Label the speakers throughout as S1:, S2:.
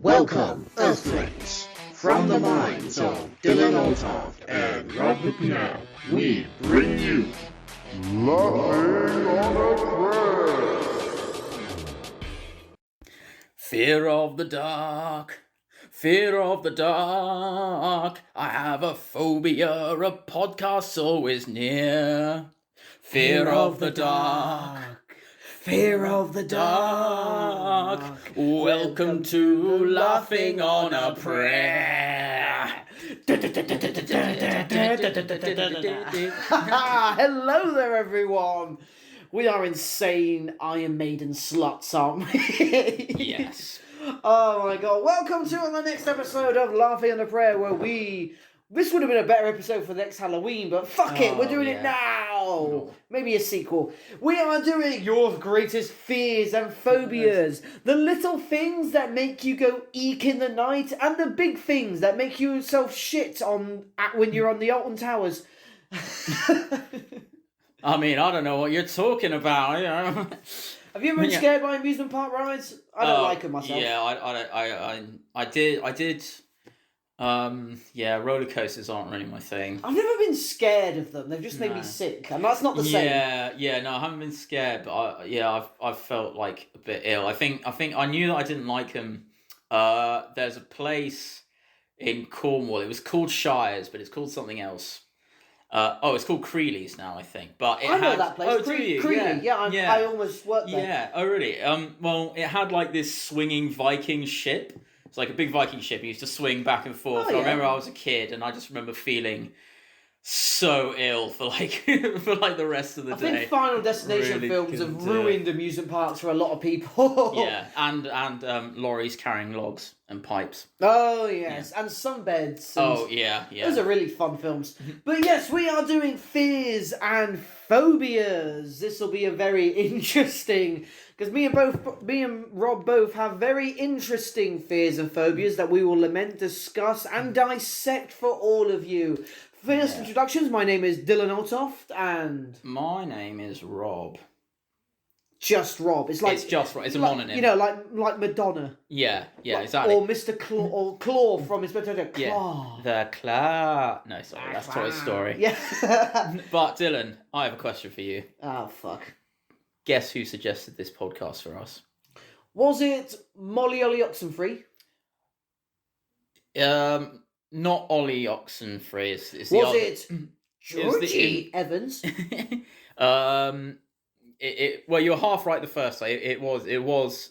S1: Welcome, Earthlings! From the minds of Dylan Oltoft and Rob the Piano, we bring you Laughing on a Prayer!
S2: Fear of the dark, fear of the dark. I have a phobia, a podcast's always near. Fear of the dark, fear of the dark. Welcome to Laughing on a Prayer.
S3: Hello there, everyone. We are insane Iron Maiden sluts, aren't we?
S2: Yes.
S3: Oh my god. Welcome to the next episode of Laughing on a Prayer, where this would have been a better episode for next Halloween, but fuck it, we're doing it now. Maybe a sequel. We are doing your greatest fears and phobias. The little things that make you go eek in the night, and the big things that make you yourself shit when you're on the Alton Towers.
S2: I mean, I don't know what you're talking about.
S3: Have you ever been scared by amusement park rides? I don't like them myself.
S2: Yeah, I did. Roller coasters aren't really my thing.
S3: I've never been scared of them. They've just made me sick, and that's not the same.
S2: No, I haven't been scared, but I've felt like a bit ill. I think I knew that I didn't like them. There's a place in Cornwall. It was called Shires, but it's called something else. It's called Creeley's now, I think. But
S3: I know that place.
S2: Oh, do you?
S3: Creeley. I almost worked there.
S2: Yeah. Oh, really? Well, it had like this swinging Viking ship. It's like a big Viking ship. It used to swing back and forth. I remember I was a kid, and I just remember feeling so ill for like the rest of the day.
S3: I think Final Destination films have ruined amusement parks for a lot of people.
S2: Yeah, and lorries carrying logs and pipes.
S3: Oh yes, and sunbeds. Those are really fun films. But yes, we are doing fears and phobias. This will be a very interesting, because me and Rob both have very interesting fears and phobias that we will lament, discuss, and dissect for all of you. First introductions, my name is Dylan Oltoft, and
S2: my name is Rob.
S3: Just Rob. It's
S2: just Rob. It's a mononym.
S3: You know, like Madonna.
S2: Yeah, exactly.
S3: Or Mr. Claw from Inspector Claw.
S2: Yeah, the Claw. No, sorry, that's Toy Story.
S3: Yeah.
S2: But Dylan, I have a question for you.
S3: Oh, fuck.
S2: Guess who suggested this podcast for us?
S3: Was it Molly Ollie Oxenfree?
S2: Not Ollie Oxenfree. It's
S3: was it Georgie Evans?
S2: Well, you're half right the first time. It was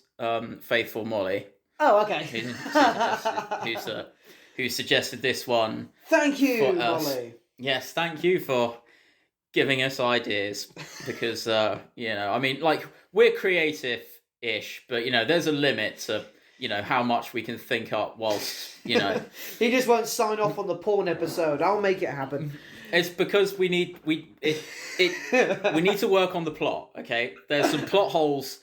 S2: Faithful Molly.
S3: Oh, okay.
S2: Who suggested this one?
S3: Thank you, Molly.
S2: Yes, thank you for giving us ideas, because I mean, like, we're creative-ish, but there's a limit to how much we can think up whilst
S3: He just won't sign off on the porn episode. I'll make it happen.
S2: It's because we need to work on the plot. Okay, there's some plot holes.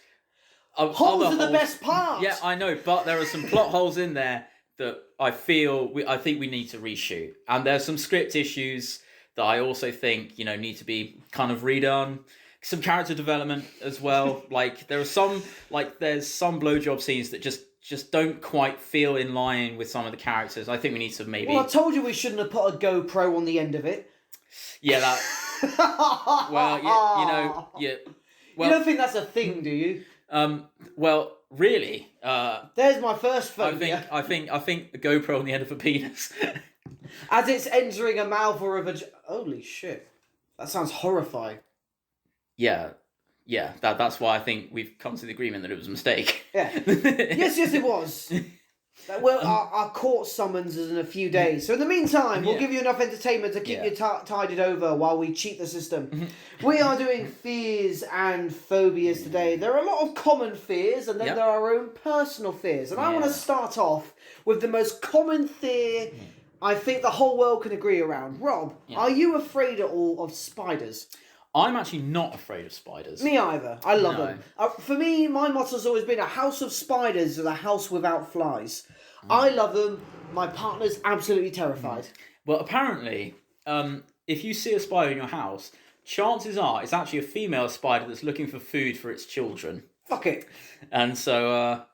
S3: Holes are the best part.
S2: Yeah, I know, but there are some plot holes in there that I think we need to reshoot, and there's some script issues that I also think need to be kind of redone. Some character development as well. Like there's some blowjob scenes that just don't quite feel in line with some of the characters. I think we need to maybe.
S3: Well, I told you we shouldn't have put a GoPro on the end of it.
S2: Yeah, that. Well, Well,
S3: you don't think that's a thing, do you?
S2: Well, really.
S3: There's my first phobia.
S2: I think the GoPro on the end of a penis.
S3: As it's entering a mouth or a vagina. Holy shit! That sounds horrifying.
S2: Yeah. That's why I think we've come to the agreement that it was a mistake.
S3: Yeah. Yes, it was. Well, our court summons is in a few days. So in the meantime, we'll give you enough entertainment to keep you tided over while we cheat the system. We are doing fears and phobias today. There are a lot of common fears, and then there are our own personal fears. And I want to start off with the most common fear I think the whole world can agree around. Rob, are you afraid at all of spiders?
S2: I'm actually not afraid of spiders.
S3: Me either. I love them. For me, my motto's always been a house of spiders is a house without flies. I love them. My partner's absolutely terrified.
S2: Well, apparently, if you see a spider in your house, chances are it's actually a female spider that's looking for food for its children.
S3: Fuck it.
S2: And so,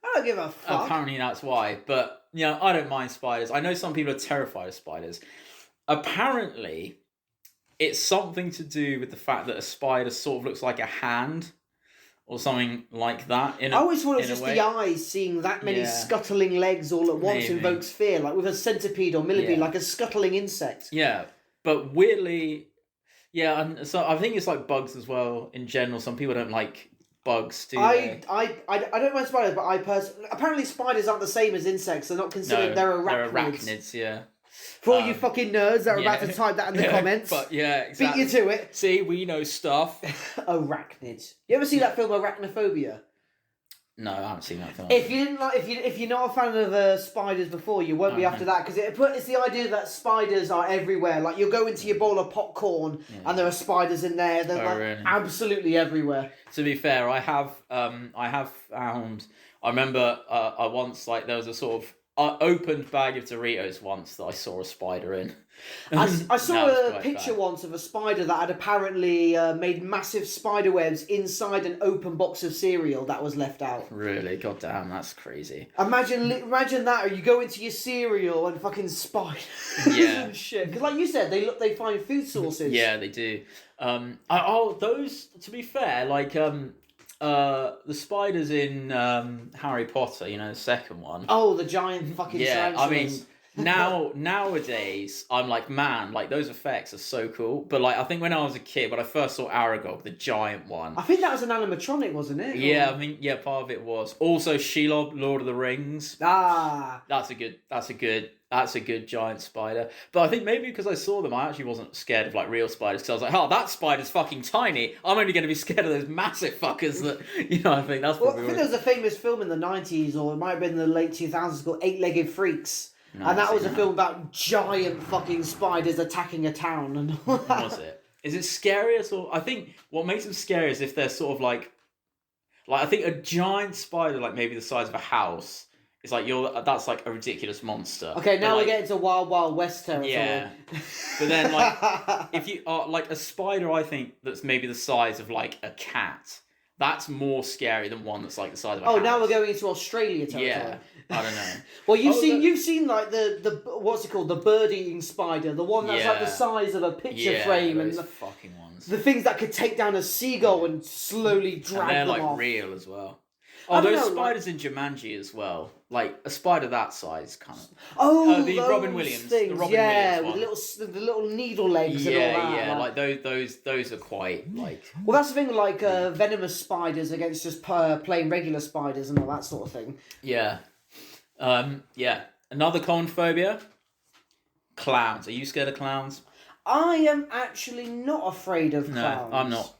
S3: I don't give a fuck.
S2: Apparently that's why. But, I don't mind spiders. I know some people are terrified of spiders. Apparently, it's something to do with the fact that a spider sort of looks like a hand or something like that. I
S3: always thought it was just the eyes seeing that many scuttling legs all at once invokes fear, like with a centipede or millipede, like a scuttling insect.
S2: Yeah, but weirdly, and so I think it's like bugs as well in general. Some people don't like bugs, do they?
S3: I don't mind spiders, but apparently spiders aren't the same as insects. They're not considered. They're arachnids.
S2: They're arachnids, yeah.
S3: For all you fucking nerds that are about to type that in the comments.
S2: But exactly.
S3: Beat you to it.
S2: See, we know stuff.
S3: Arachnids. You ever see that film Arachnophobia?
S2: No, I haven't seen that film.
S3: If you didn't if you're not a fan of spiders before, you won't be after that, because it's the idea that spiders are everywhere. Like, you'll go into your bowl of popcorn and there are spiders in there. They're
S2: really?
S3: Absolutely everywhere.
S2: To be fair, I have found. I remember once, like, there was a sort of opened bag of Doritos once that I saw a spider in.
S3: I saw a picture once of a spider that had apparently made massive spider webs inside an open box of cereal that was left out.
S2: Really? God damn, that's crazy.
S3: Imagine that, or you go into your cereal and fucking spiders and shit. Because like you said, they find food sources.
S2: Yeah, they do. Those, to be fair, like the spiders in Harry Potter, the second one.
S3: Oh, the giant fucking tarantulas.
S2: I mean, nowadays, I'm like, man, like, those effects are so cool. But, like, I think when I was a kid, when I first saw Aragog, the giant one.
S3: I think that was an animatronic, wasn't it?
S2: Yeah, I mean, part of it was. Also, Shelob, Lord of the Rings. That's a good giant spider. But I think maybe because I saw them, I actually wasn't scared of, like, real spiders. Because I was like, oh, that spider's fucking tiny. I'm only going to be scared of those massive fuckers that, I think that's probably...
S3: I think there was a famous film in the 90s, or it might have been the late 2000s, called Eight-Legged Freaks. And that was a film about giant fucking spiders attacking a town. And
S2: was it? Is it scariest? Or I think what makes them scary is if they're sort of like I think a giant spider, like maybe the size of a house, is like that's like a ridiculous monster.
S3: Okay, now we're getting to Wild Wild West territory.
S2: Yeah. But then, like, if you are like a spider, I think that's maybe the size of like a cat. That's more scary than one that's like the size of a house.
S3: Now we're going into Australia territory.
S2: Yeah, I don't know.
S3: Well, you've seen like the what's it called, the bird-eating spider, the one that's like the size of a picture frame,
S2: those
S3: and
S2: fucking ones.
S3: The things that could take down a seagull and slowly drag them off.
S2: They're like real as well. Oh, those spiders in Jumanji as well. Like a spider that size, kind of.
S3: Oh,
S2: the Robin Williams.
S3: Things.
S2: The Robin Williams
S3: with the little needle legs and all that.
S2: Yeah, like those are quite like.
S3: Well, that's the thing, like venomous spiders against just plain regular spiders and all that sort of thing.
S2: Yeah, Another common phobia. Clowns. Are you scared of clowns? I
S3: am actually not afraid of clowns.
S2: No, I'm not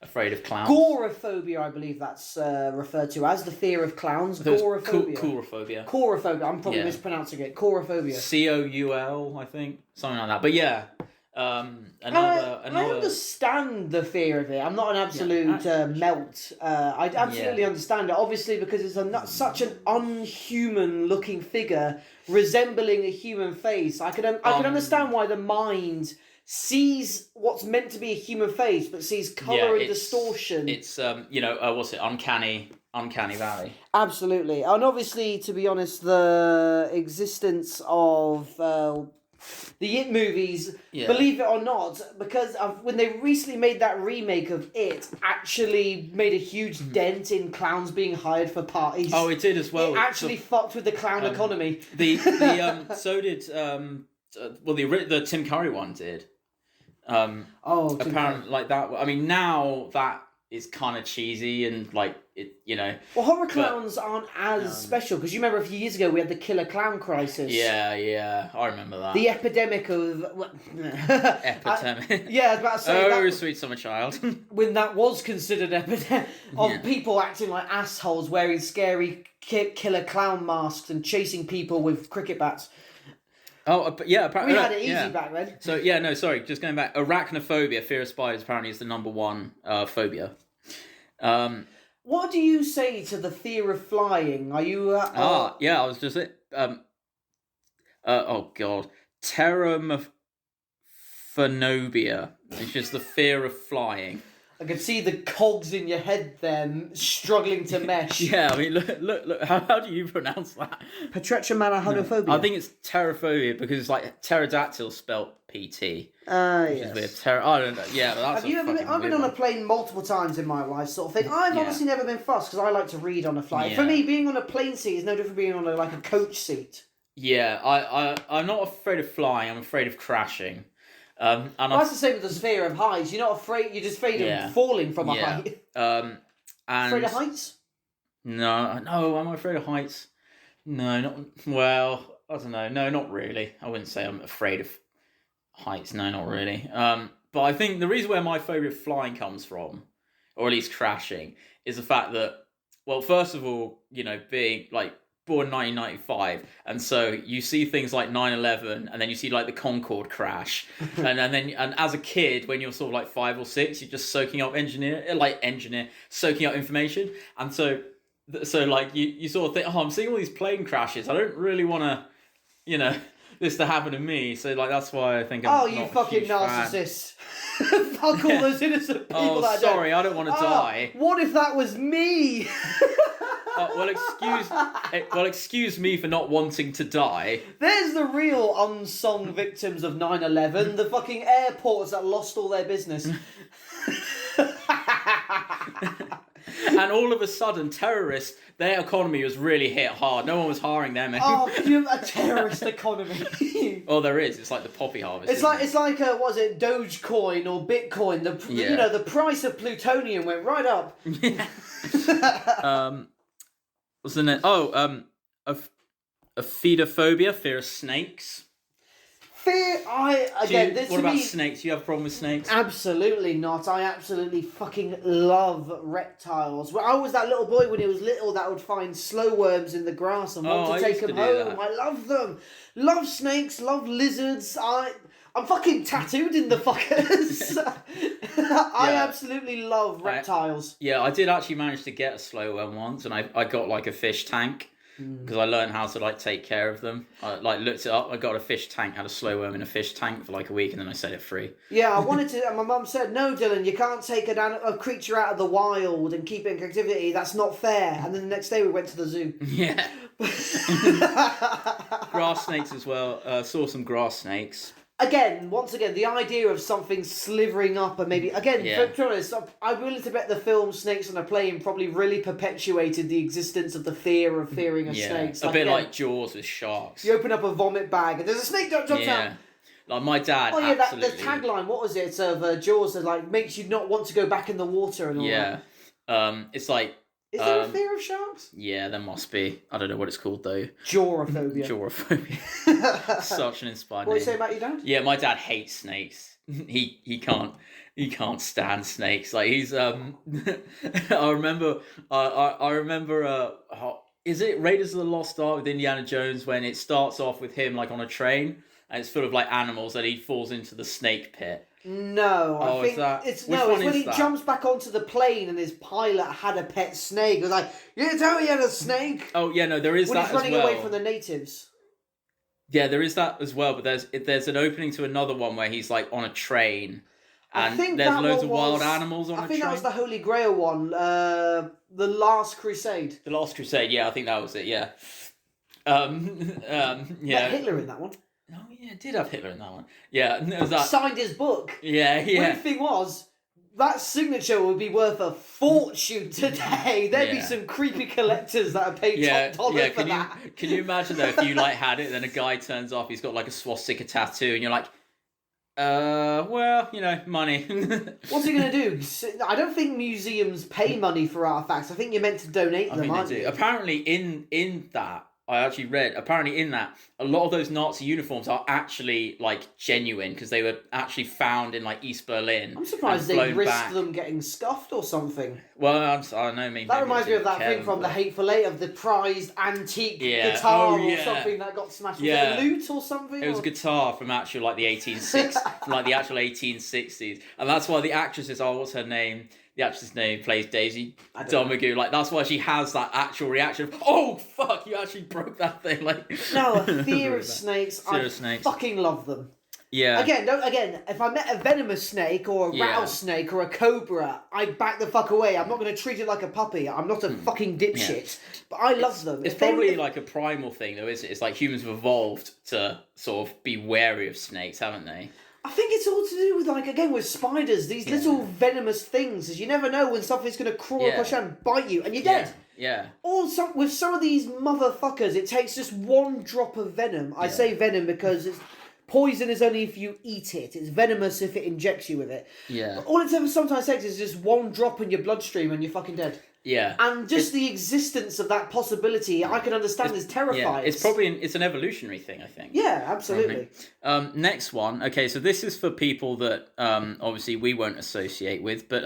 S2: afraid of clowns.
S3: Agoraphobia, I believe that's referred to as the fear of clowns. Agoraphobia.
S2: Coulrophobia.
S3: Coulrophobia. I'm probably mispronouncing it. Coulrophobia.
S2: Coul, I think, something like that. But yeah,
S3: I understand the fear of it. I'm not an absolute melt. I absolutely understand it. Obviously, because it's such an unhuman-looking figure resembling a human face. I can understand why the mind sees what's meant to be a human face, but sees colour and distortion.
S2: It's what's it? Uncanny Valley.
S3: Absolutely, and obviously, to be honest, the existence of the It movies, believe it or not, because when they recently made that remake of It, actually made a huge dent in clowns being hired for parties.
S2: Oh, it did as well.
S3: It actually fucked with the clown economy.
S2: So did the Tim Curry one did. Apparently, like that. I mean, now that is kind of cheesy and like it,
S3: Well, horror clowns aren't as special, because you remember a few years ago we had the killer clown crisis.
S2: Yeah, I remember that.
S3: The epidemic of
S2: epidemic.
S3: I was about to say
S2: sweet summer child.
S3: When that was considered epidemic of people acting like assholes, wearing scary killer clown masks and chasing people with cricket bats.
S2: Oh, but yeah, apparently
S3: we had it easy back then.
S2: So just going back, arachnophobia, fear of spiders, apparently is the number one phobia.
S3: What do you say to the fear of flying? Are you?
S2: I was just oh god, pterophobia, which is the fear of flying.
S3: I can see the cogs in your head there struggling to mesh.
S2: Yeah, I mean, look. How do you pronounce that?
S3: Petrechomanohonophobia.
S2: I think it's pterophobia because it's like pterodactyl spelt PT. Which
S3: Yes.
S2: is weird. I don't know. Yeah, but that's
S3: Have you ever been? I've been on a plane multiple times in my life, sort of thing. I've obviously never been fussed because I like to read on a flight.
S2: Yeah.
S3: For me, being on a plane seat is no different from being on a coach seat.
S2: Yeah, I'm not afraid of flying. I'm afraid of crashing. And
S3: That's the same with the fear of heights. You're not afraid. You're just afraid of falling from a height.
S2: And
S3: Afraid of heights?
S2: No, I'm afraid of heights. No, not well. I don't know. No, not really. I wouldn't say I'm afraid of heights. No, not really. But I think the reason where my phobia of flying comes from, or at least crashing, is the fact that, well, first of all, being like born 1995, and so you see things like 9/11, and then you see like the Concorde crash, and as a kid, when you're sort of like 5 or 6, you're just soaking up soaking up information, and so like you sort of think, oh, I'm seeing all these plane crashes, I don't really want to, this to happen to me, so like that's why I think I'm
S3: Oh, you
S2: not
S3: fucking narcissist! Fuck all those innocent people.
S2: Oh, sorry, I don't want to die.
S3: What if that was me?
S2: Well, excuse me for not wanting to die.
S3: There's the real unsung victims of 9/11, the fucking airports that lost all their business.
S2: And all of a sudden, terrorists, their economy was really hit hard. No one was hiring them anymore.
S3: Oh, a terrorist economy.
S2: Oh, there is. It's like the poppy harvest.
S3: It's like what was it, Dogecoin or Bitcoin? The price of plutonium went right up.
S2: Yeah. What's the name? Oh, aphidophobia, fear of snakes.
S3: What
S2: about snakes? Do you have a problem with snakes?
S3: Absolutely not. I absolutely fucking love reptiles. Well, I was that little boy when he was little that would find slow worms in the grass and want to take them home. I love them. Love snakes. Love lizards. I'm fucking tattooed in the fuckers. I absolutely love reptiles.
S2: I did actually manage to get a slow worm once, and I got like a fish tank. Because I learned how to like take care of them. I looked it up. I got a fish tank, had a slow worm in a fish tank for like a week, and then I set it free.
S3: Yeah, I wanted to. And my mum said, "No, Dylan, you can't take a creature out of the wild and keep it in captivity. That's not fair." And then the next day we went to the zoo.
S2: Yeah. Grass snakes as well. Saw some grass snakes.
S3: Once again, the idea of something slithering up and maybe... Again, to be honest, I'm willing to bet the film Snakes on a Plane probably really perpetuated the existence of the fearing of snakes.
S2: A bit like Jaws with sharks.
S3: You open up a vomit bag and there's a snake jumps out.
S2: Like my dad.
S3: Oh yeah, the tagline. What was it of Jaws that like makes you not want to go back in the water and all that.
S2: It's like.
S3: Is there a fear of sharks?
S2: Yeah, there must be. I don't know what it's called though.
S3: Jawrophobia.
S2: Jawrophobia. Such an inspired name.
S3: What do you say about your dad?
S2: Yeah, my dad hates snakes. He can't stand snakes. Like he's I remember is it Raiders of the Lost Ark with Indiana Jones when it starts off with him like on a train and it's full of like animals and he falls into the snake pit.
S3: No, I think it's when he jumps back onto the plane and his pilot had a pet snake. It was like, you didn't tell me you had a snake.
S2: Oh yeah, no, there is
S3: when
S2: that
S3: he's running
S2: as well.
S3: away from the natives.
S2: Yeah, there is that as well. But there's an opening to another one where he's like on a train, and there's loads of wild animals on a train.
S3: I think that was the Holy Grail one, the Last Crusade.
S2: The Last Crusade, yeah, I think that was it. Yeah, yeah.
S3: Had Hitler in that one.
S2: Oh yeah, it did have Hitler in that one. Yeah, it was that.
S3: Signed his book.
S2: Yeah.
S3: Weird thing was, that signature would be worth a fortune today. There'd be some creepy collectors that are paid top dollar for that.
S2: Can you imagine though if you like had it, then a guy turns up, he's got like a swastika tattoo, and you're like, well, money.
S3: What's he gonna do? I don't think museums pay money for artifacts. I think you're meant to donate them.
S2: I think they do. Apparently, in that. I actually read, apparently in that, a lot of those Nazi uniforms are actually, like, genuine, because they were actually found in, like, East Berlin.
S3: I'm surprised they risked them getting scuffed or something.
S2: Well, I don't know, maybe...
S3: That reminds me of that thing from The Hateful Eight, of the prized antique guitar or something that got smashed. Was it a lute or something?
S2: It was a guitar from actual, like, the 1860s. And that's why the actresses, what's her name? The actress's name plays Daisy Domergue. Like, that's why she has that actual reaction of, oh, fuck, you actually broke that thing. Like,
S3: no, a fear of snakes. I fucking love them.
S2: Yeah.
S3: Again, if I met a venomous snake or a rattlesnake or a cobra, I'd back the fuck away. I'm not going to treat it like a puppy. I'm not a fucking dipshit. Yeah. But I love them.
S2: It's probably like a primal thing, though, isn't it? It's like humans have evolved to sort of be wary of snakes, haven't they?
S3: I think it's all to do with, like, again, with spiders, these little venomous things, as you never know when something's going to crawl across you and bite you, and you're dead.
S2: Yeah.
S3: With some of these motherfuckers, it takes just one drop of venom. I say venom because poison is only if you eat it. It's venomous if it injects you with it. Yeah. But all it ever sometimes takes is just one drop in your bloodstream and you're fucking dead.
S2: Yeah.
S3: And just the existence of that possibility, I can understand is terrifying.
S2: Yeah. It's probably it's an evolutionary thing, I think.
S3: Yeah, absolutely.
S2: Next one. Okay, so this is for people that obviously we won't associate with, but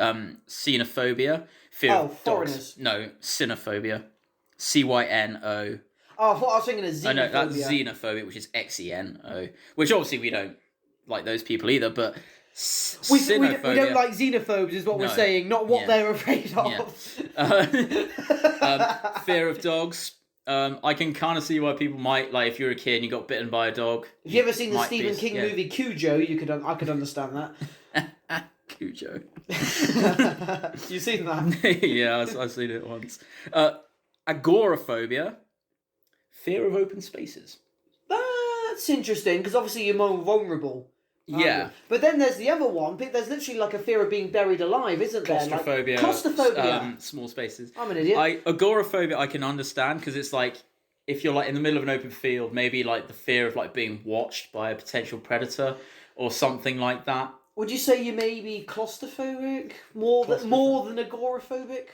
S2: xenophobia, fear of
S3: foreigners.
S2: Dogs. No, cynophobia. CYNO.
S3: Oh, I thought I was thinking of xenophobia.
S2: I know, that's xenophobia, which is XENO, which obviously we don't like those people either, but
S3: we don't like xenophobes is what we're saying, not what they're afraid of.
S2: Yeah. Fear of dogs. I can kind of see why people might, like, if you're a kid and you got bitten by a dog.
S3: Have you ever seen the Stephen King movie Cujo? I could understand that.
S2: Cujo.
S3: You seen that?
S2: Yeah, I've seen it once. Agoraphobia. Fear of open spaces.
S3: That's interesting, because obviously you're more vulnerable.
S2: Yeah.
S3: But then there's the other one. There's literally like a fear of being buried alive, isn't there?
S2: Claustrophobia.
S3: Claustrophobia.
S2: Small spaces.
S3: I'm an idiot.
S2: Agoraphobia I can understand, because it's like, if you're like in the middle of an open field, maybe like the fear of like being watched by a potential predator or something like that.
S3: Would you say you may be claustrophobic? More than agoraphobic?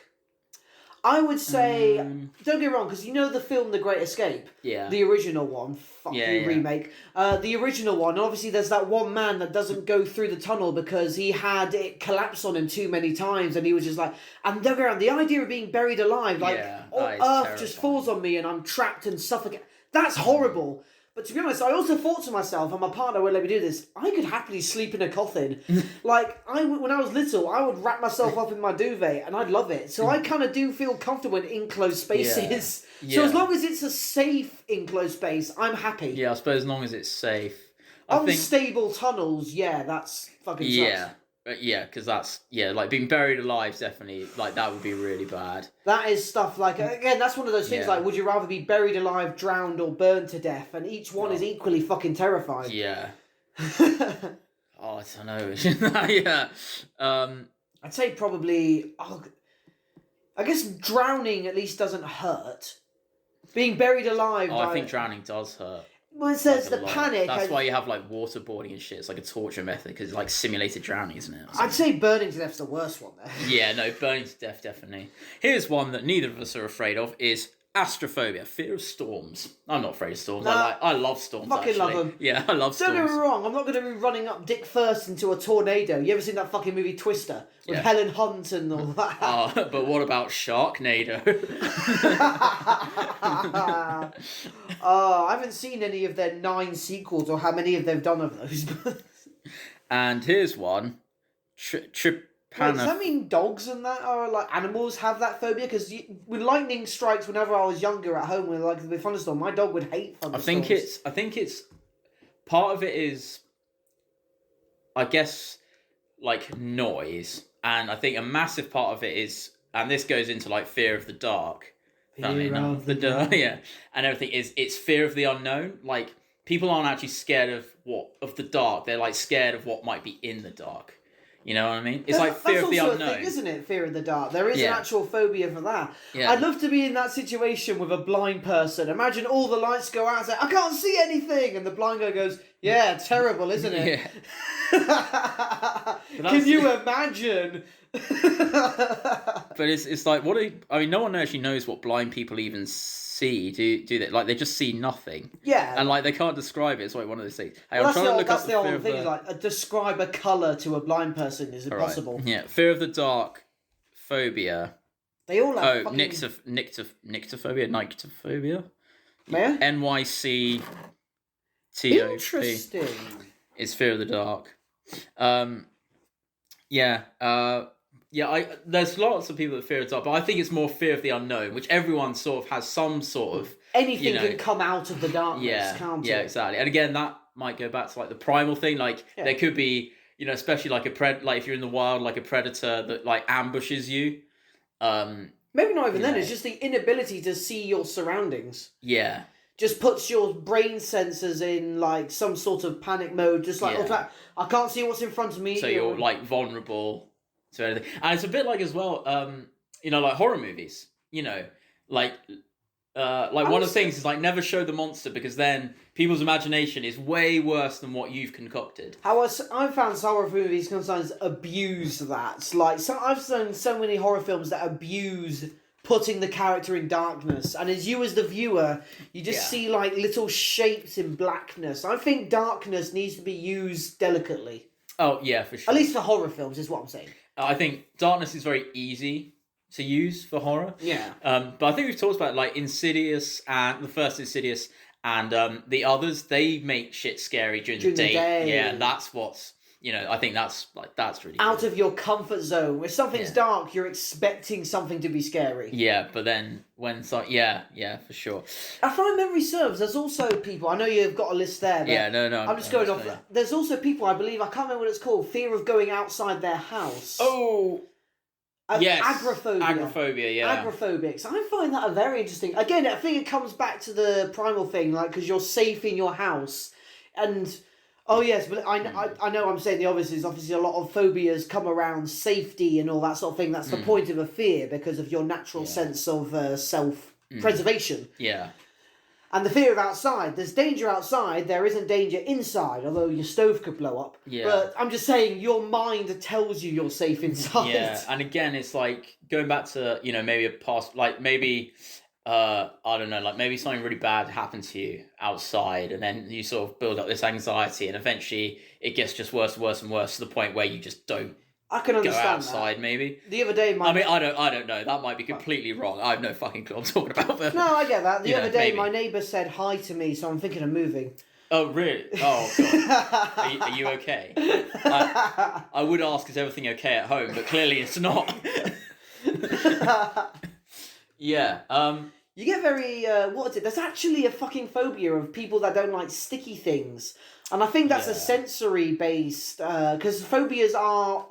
S3: I would say, don't get me wrong, because you know the film The Great Escape?
S2: Yeah.
S3: The original one. Remake. The original one, obviously there's that one man that doesn't go through the tunnel because he had it collapse on him too many times, and he was just like, and don't get me wrong, the idea of being buried alive, like, Earth just falls on me and I'm trapped and suffocate. That's horrible. But to be honest, I also thought to myself, and my partner would let me do this, I could happily sleep in a coffin. Like, when I was little, I would wrap myself up in my duvet, and I'd love it. So I kind of do feel comfortable in enclosed spaces. Yeah. So as long as it's a safe enclosed space, I'm happy.
S2: Yeah, I suppose as long as it's safe.
S3: Unstable tunnels, that's fucking sucks.
S2: Yeah, because that's, like, being buried alive, definitely, like, that would be really bad.
S3: That is stuff, like, again, that's one of those things, like, would you rather be buried alive, drowned, or burned to death? And each one is equally fucking terrifying.
S2: Yeah. I don't know. Yeah.
S3: I'd say probably, I guess drowning at least doesn't hurt. Being buried alive...
S2: I think drowning does hurt.
S3: Well, it says like the panic.
S2: That's why you have like waterboarding and shit. It's like a torture method because it's like simulated drowning, isn't it?
S3: I'd say burning to death's the worst one there.
S2: Yeah, no, burning to death definitely. Here's one that neither of us are afraid of: is astrophobia, fear of storms. I'm not afraid of storms. I love storms.
S3: Fucking love them.
S2: Yeah, I love storms.
S3: Don't get me wrong. I'm not going to be running up dick first into a tornado. You ever seen that fucking movie Twister with Helen Hunt and all that?
S2: But what about Sharknado?
S3: I haven't seen any of their 9 sequels or how many of they've done of those.
S2: And here's one.
S3: Wait, does that mean dogs and that are like animals have that phobia? Because when lightning strikes, whenever I was younger at home, with thunderstorm, my dog would hate thunderstorms.
S2: I think it's part of it is, I guess, like noise, and I think a massive part of it is, and this goes into like fear of the dark. The dark, yeah, and everything it's fear of the unknown. Like people aren't actually scared of the dark; they're like scared of what might be in the dark. You know what I mean? It's like fear of the unknown. That's also a thing,
S3: isn't it? Fear of the dark. There is an actual phobia for that. Yeah. I'd love to be in that situation with a blind person. Imagine all the lights go out and say, I can't see anything. And the blind guy goes, yeah, terrible, isn't it?
S2: Yeah.
S3: Can you imagine?
S2: But it's like, no one actually knows what blind people even see, do they? Like, they just see nothing.
S3: Yeah.
S2: And, like, they can't describe it. It's like one of those things. Hey,
S3: well, that's the only thing, like, describe a colour to a blind person is impossible.
S2: Right. Yeah, fear of the dark, phobia.
S3: They all have
S2: nyctophobia.
S3: Where?
S2: NYCTOP.
S3: Interesting.
S2: It's fear of the dark. There's lots of people that fear of the dark, but I think it's more fear of the unknown, which everyone sort of has some sort of...
S3: Anything can come out of the darkness, can't it?
S2: Yeah, exactly. And again, might go back to like the primal thing. Like there could be, especially like like if you're in the wild, like a predator that like ambushes you.
S3: Maybe not even then. It's just the inability to see your surroundings.
S2: Yeah.
S3: Just puts your brain sensors in like some sort of panic mode. Just like I can't see what's in front of me.
S2: So you're like vulnerable to anything, and it's a bit like as well. Like horror movies. Like one of the things is like never show the monster because then people's imagination is way worse than what you've concocted.
S3: I've found some horror movies sometimes abuse that. Like I've seen so many horror films that abuse putting the character in darkness, and as the viewer, you just see like little shapes in blackness. I think darkness needs to be used delicately.
S2: Oh yeah, for sure.
S3: At least for horror films is what I'm saying.
S2: I think darkness is very easy to use for horror.
S3: Yeah.
S2: But I think we've talked about like Insidious and the first Insidious and the others. They make shit scary during the day. Yeah, and that's what's I think that's really
S3: out
S2: cool.
S3: of your comfort zone. If something's dark, you're expecting something to be scary.
S2: Yeah, but then when for sure.
S3: If my memory serves, there's also people. I know you've got a list there. But
S2: yeah, no.
S3: I'm just going off. There's also people. I believe I can't remember what it's called. Fear of going outside their house.
S2: Oh. Yes.
S3: Agoraphobia.
S2: Agoraphobia, yeah.
S3: Agoraphobics. I find that a very interesting. Again, I think it comes back to the primal thing, like because you're safe in your house, and oh yes, but I know I'm saying the obvious is obviously a lot of phobias come around safety and all that sort of thing. That's the point of a fear because of your natural sense of self-preservation.
S2: Yeah.
S3: And the fear of outside. There's danger outside. There isn't danger inside, although your stove could blow up.
S2: Yeah.
S3: But I'm just saying, your mind tells you you're safe inside.
S2: Yeah, and again, it's like going back to maybe a past, like maybe I don't know, like maybe something really bad happened to you outside, and then you sort of build up this anxiety, and eventually it gets just worse and worse and worse to the point where you just don't.
S3: I can understand
S2: go outside,
S3: that.
S2: Maybe.
S3: The other day,
S2: I don't know. That might be completely wrong. I have no fucking clue what I'm talking about. But,
S3: no, I get that. The other day,
S2: maybe.
S3: My neighbour said hi to me, so I'm thinking of moving.
S2: Oh, really? Oh, God. Are you okay? I would ask, is everything okay at home? But clearly it's not. Yeah.
S3: You get very, what is it? There's actually a fucking phobia of people that don't like sticky things. And I think that's a sensory-based, because phobias are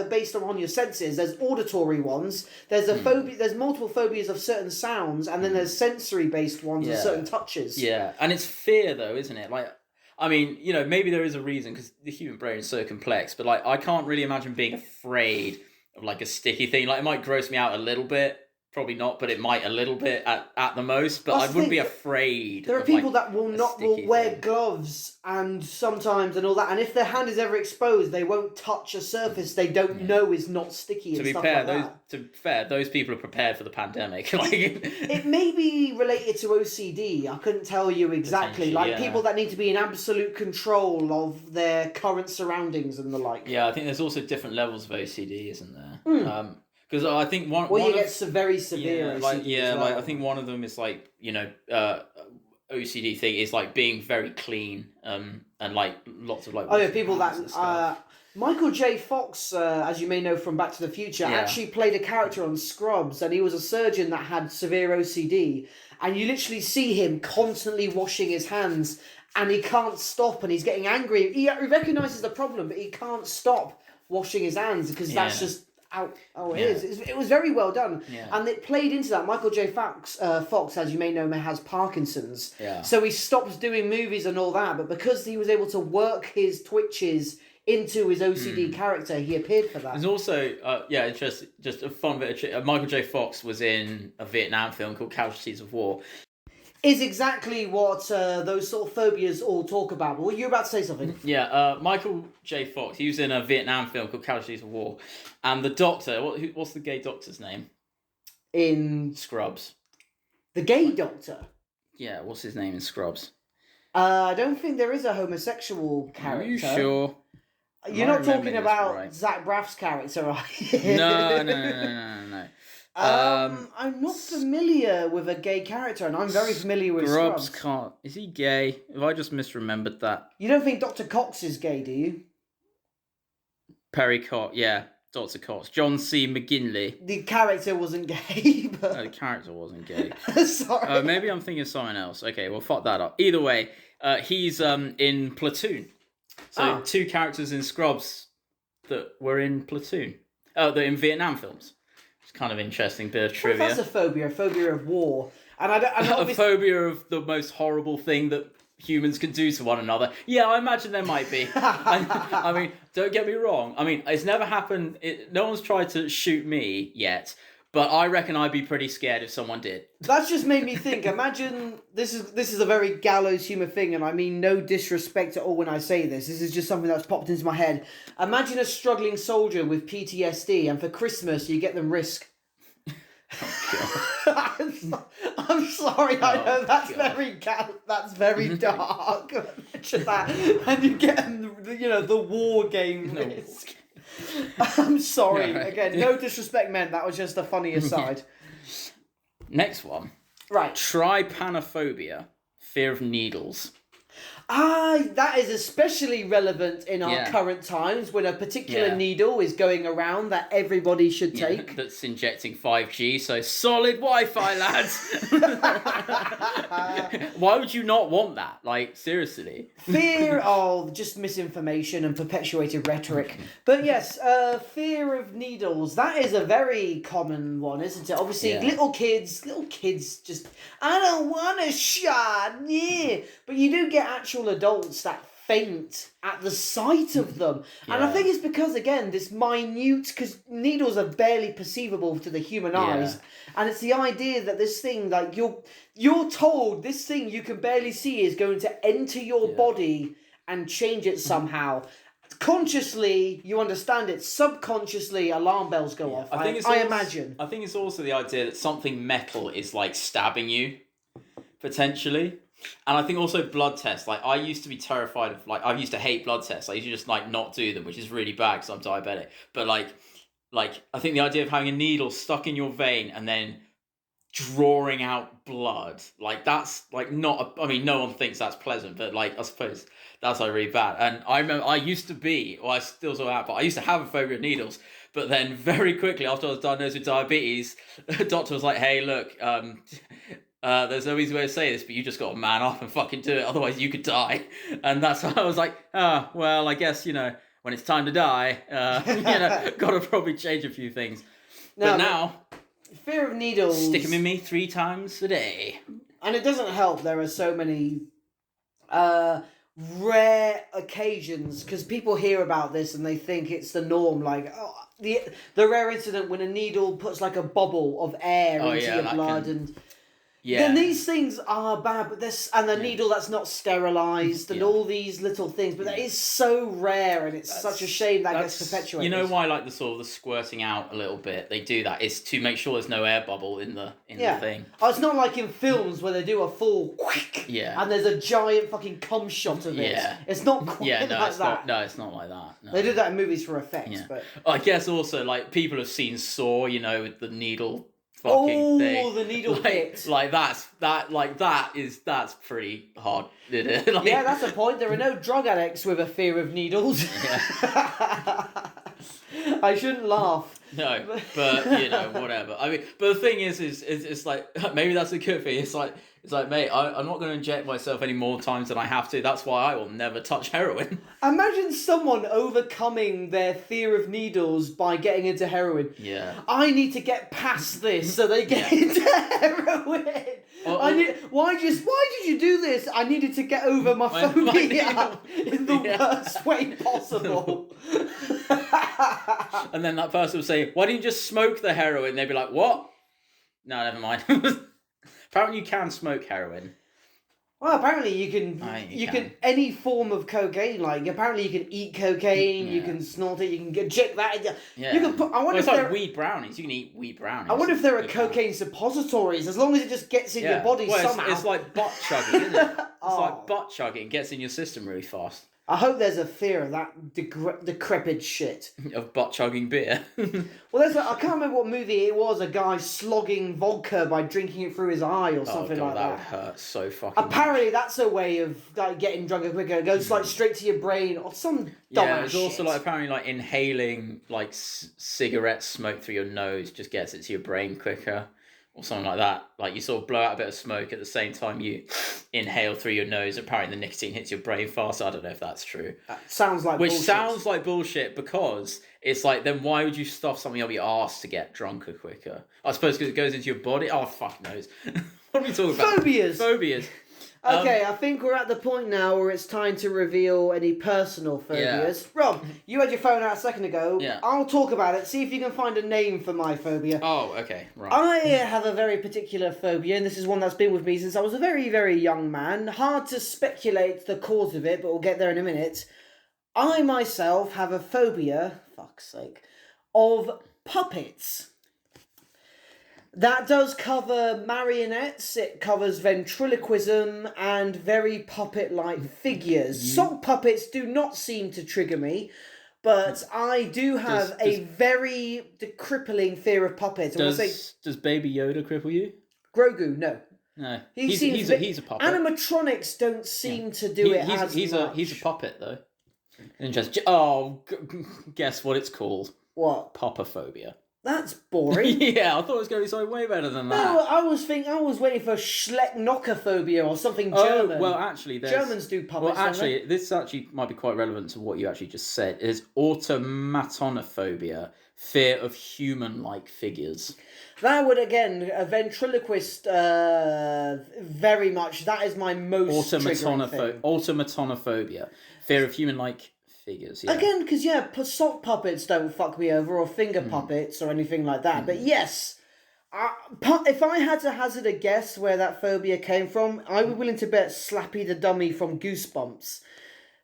S3: based on your senses. There's auditory ones. There's there's multiple phobias of certain sounds, and then there's sensory-based ones of certain touches.
S2: Yeah, and it's fear, though, isn't it? Like, I mean, maybe there is a reason, because the human brain is so complex, but, like, I can't really imagine being afraid of, like, a sticky thing. Like, it might gross me out a little bit. Probably not, but it might a little bit at the most. But I wouldn't be afraid.
S3: There are people that will wear gloves and sometimes and all that. And if their hand is ever exposed, they won't touch a surface they don't know is not sticky. To be
S2: fair, those people are prepared for the pandemic.
S3: It may be related to OCD. I couldn't tell you exactly. Like people that need to be in absolute control of their current surroundings and the like.
S2: Yeah, I think there's also different levels of OCD, isn't there? Because I think one.
S3: Well, you get very severe.
S2: I think one of them is like OCD thing is like being very clean, and like lots of like.
S3: Oh yeah, people that Michael J. Fox, as you may know from Back to the Future, actually played a character on Scrubs, and he was a surgeon that had severe OCD, and you literally see him constantly washing his hands, and he can't stop, and he's getting angry. He recognises the problem, but he can't stop washing his hands because that's just. It was very well done, and it played into that. Michael J. Fox, as you may know, has Parkinson's, so he stops doing movies and all that. But because he was able to work his twitches into his OCD character, he appeared for that.
S2: There's also, just a fun bit of Michael J. Fox was in a Vietnam film called Casualties of War.
S3: Is exactly what those sort of phobias all talk about. But were you about to say something?
S2: Yeah, Michael J. Fox, he was in a Vietnam film called Casualties of War. And the doctor, what's the gay doctor's name?
S3: In
S2: Scrubs.
S3: The gay doctor?
S2: Yeah, what's his name in Scrubs?
S3: I don't think there is a homosexual character.
S2: Are you sure?
S3: You're not talking about Zach Braff's character, are you?
S2: No.
S3: I'm not familiar with a gay character, and I'm very familiar with Scrubs.
S2: Is he gay? Have I just misremembered that?
S3: You don't think Dr. Cox is gay, do you?
S2: Perry Cox, yeah. Dr. Cox. John C. McGinley.
S3: The character wasn't gay, but...
S2: No, the character wasn't gay.
S3: Sorry.
S2: Maybe I'm thinking of someone else. Okay, well, fuck that up. Either way, he's in Platoon. So 2 characters in Scrubs that were in Platoon. Oh, they're in Vietnam films. It's kind of interesting bit of trivia.
S3: Well, that's a phobia of war. And
S2: a phobia of the most horrible thing that humans can do to one another. Yeah, I imagine there might be. I mean, don't get me wrong. I mean, it's never happened. No one's tried to shoot me yet, but I reckon I'd be pretty scared if someone did.
S3: That's just made me think. Imagine this is a very gallows humour thing, and I mean no disrespect at all when I say this. This is just something that's popped into my head. Imagine a struggling soldier with PTSD, and for Christmas you get them Risk. I'm sorry, I know that's very dark. Imagine that, and you get the war game Risk. I'm sorry.
S2: No, right.
S3: Again, no disrespect meant. That was just the funny aside.
S2: Next one.
S3: Right.
S2: Trypanophobia, fear of needles.
S3: That is especially relevant in our current times when a particular needle is going around that everybody should take.
S2: That's injecting 5G, so solid Wi-Fi, lads. Why would you not want that? Like, seriously.
S3: Fear of just misinformation and perpetuated rhetoric. But yes, fear of needles, that is a very common one, isn't it? Obviously, little kids just, I don't want a shot, yeah. But you do get actual adults that faint at the sight of them. And I think it's because, again, this minute, because needles are barely perceivable to the human eyes, and it's the idea that this thing, like, you're told this thing you can barely see is going to enter your body and change it somehow. Consciously, you understand it. Subconsciously, alarm bells go off. I imagine.
S2: I think it's also the idea that something metal is, like, stabbing you, potentially. And I think also blood tests. Like, I used to be terrified of, like, I used to hate blood tests. I used to just, like, not do them, which is really bad because I'm diabetic. But, like, I think the idea of having a needle stuck in your vein and then drawing out blood, like, that's, like, not, I mean, no one thinks that's pleasant, but, like, I suppose that's, like, really bad. And I remember I used to be, or I still sort of have, but I used to have a phobia of needles. But then very quickly, after I was diagnosed with diabetes, the doctor was like, hey, look, there's no easy way to say this, but you just got to man up and fucking do it, otherwise you could die. And that's how I was like, well, I guess, when it's time to die, got to probably change a few things. But now,
S3: fear of needles,
S2: stick them in me 3 times a day. And
S3: it doesn't help there are so many rare occasions, because people hear about this and they think it's the norm, like, the rare incident when a needle puts like a bubble of air into your blood and... Yeah. Then these things are bad, but the needle that's not sterilised and all these little things, but that is so rare and it's such a shame that gets perpetuated.
S2: You know why, like, the sort of the squirting out a little bit, they do that, is to make sure there's no air bubble in the thing.
S3: Oh, it's not like in films where they do a full and there's a giant fucking cum shot of it. Yeah. It's not quite like that.
S2: No, it's not like that. No.
S3: They do that in movies for effect, but...
S2: I guess also, like, people have seen Saw, with the needle... fucking thing.
S3: The needle hit.
S2: That's pretty hard, isn't it? Like,
S3: yeah, that's the point. There are no drug addicts with a fear of needles.
S2: Yeah.
S3: I shouldn't laugh.
S2: No, but whatever. I mean, but the thing is it's like, maybe that's a good thing. It's like, mate, I'm not going to inject myself any more times than I have to. That's why I will never touch heroin.
S3: Imagine someone overcoming their fear of needles by getting into heroin.
S2: Yeah.
S3: I need to get past this, so they get into heroin. Why did you do this? I needed to get over my phobia in the worst way possible.
S2: And then that person would say, why didn't you just smoke the heroin? They'd be like, what? No, never mind. Apparently you can smoke heroin.
S3: Well, apparently you can any form of cocaine, like, apparently you can eat cocaine, you can snort it, you can inject that.
S2: Yeah.
S3: You can put,
S2: it's like weed brownies. You can eat weed brownies.
S3: I wonder if there are cocaine suppositories, as long as it just gets in your body somehow.
S2: It's like butt chugging, isn't it? It's like butt chugging. It gets in your system really fast.
S3: I hope there's a fear of that decrepit shit.
S2: Of butt-chugging beer.
S3: Well, I can't remember what movie it was, a guy slogging vodka by drinking it through his eye or something like that.
S2: That would hurt so fucking
S3: Apparently, that's a way of like getting drunker quicker. It goes like straight to your brain or some dumbass
S2: Yeah, it's
S3: shit.
S2: also like apparently like inhaling like cigarette smoke through your nose just gets it to your brain quicker. Or something like that. Like you sort of blow out a bit of smoke at the same time you inhale through your nose. Apparently the nicotine hits your brain faster. I don't know if that's true.
S3: Sounds like
S2: Which
S3: bullshit.
S2: sounds like bullshit because it's like, then why would you stuff something up your arse to get drunker quicker? I suppose because it goes into your body. Oh, fuck knows. What are we talking about? Phobias.
S3: Okay, I think we're at the point now where it's time to reveal any personal phobias. Yeah. Rob, you had your phone out a second ago.
S2: Yeah.
S3: I'll talk about it. See if you can find a name for my phobia.
S2: Oh, okay, right.
S3: I have a very particular phobia, and this is one that's been with me since I was a very, very young man. Hard to speculate the cause of it, but we'll get there in a minute. I myself have a phobia, fuck's sake, of puppets. That does cover marionettes, it covers ventriloquism, and very puppet-like figures. Sock puppets do not seem to trigger me, but I do have a very crippling fear of puppets.
S2: Does Baby Yoda cripple you?
S3: Grogu, no.
S2: No.
S3: He's
S2: a puppet.
S3: Animatronics don't seem to do it as much.
S2: He's a puppet, though. Interesting. Oh, guess what it's called?
S3: What?
S2: Popophobia.
S3: That's boring.
S2: Yeah, I thought it was going to be something way better than that.
S3: No, I was waiting for Schlecknockerphobia or something German.
S2: Oh, well, actually,
S3: Germans do puppets.
S2: Well, actually, this actually might be quite relevant to what you actually just said. Is automatonophobia, fear of human-like figures.
S3: That would, again, a ventriloquist, very much, that is my most triggering thing.
S2: Automatonophobia, fear of human-like figures, yeah.
S3: Again, because, sock puppets don't fuck me over, or finger puppets, or anything like that. But yes, if I had to hazard a guess where that phobia came from, I would be willing to bet Slappy the Dummy from Goosebumps.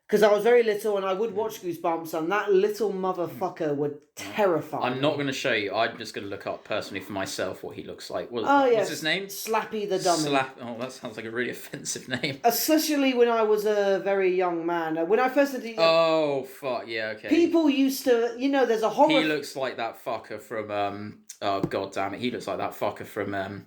S3: Because I was very little and I would watch Goosebumps, and that little motherfucker would terrify me.
S2: I'm not going to show you. I'm just going to look up personally for myself what he looks like.
S3: What's
S2: his name?
S3: Slappy the Dummy.
S2: Oh, that sounds like a really offensive name.
S3: Especially when I was a very young man. When I first did
S2: oh, fuck, yeah, okay.
S3: People used to, there's a horror...
S2: He looks like that fucker from, oh, god damn it. He looks like that fucker from,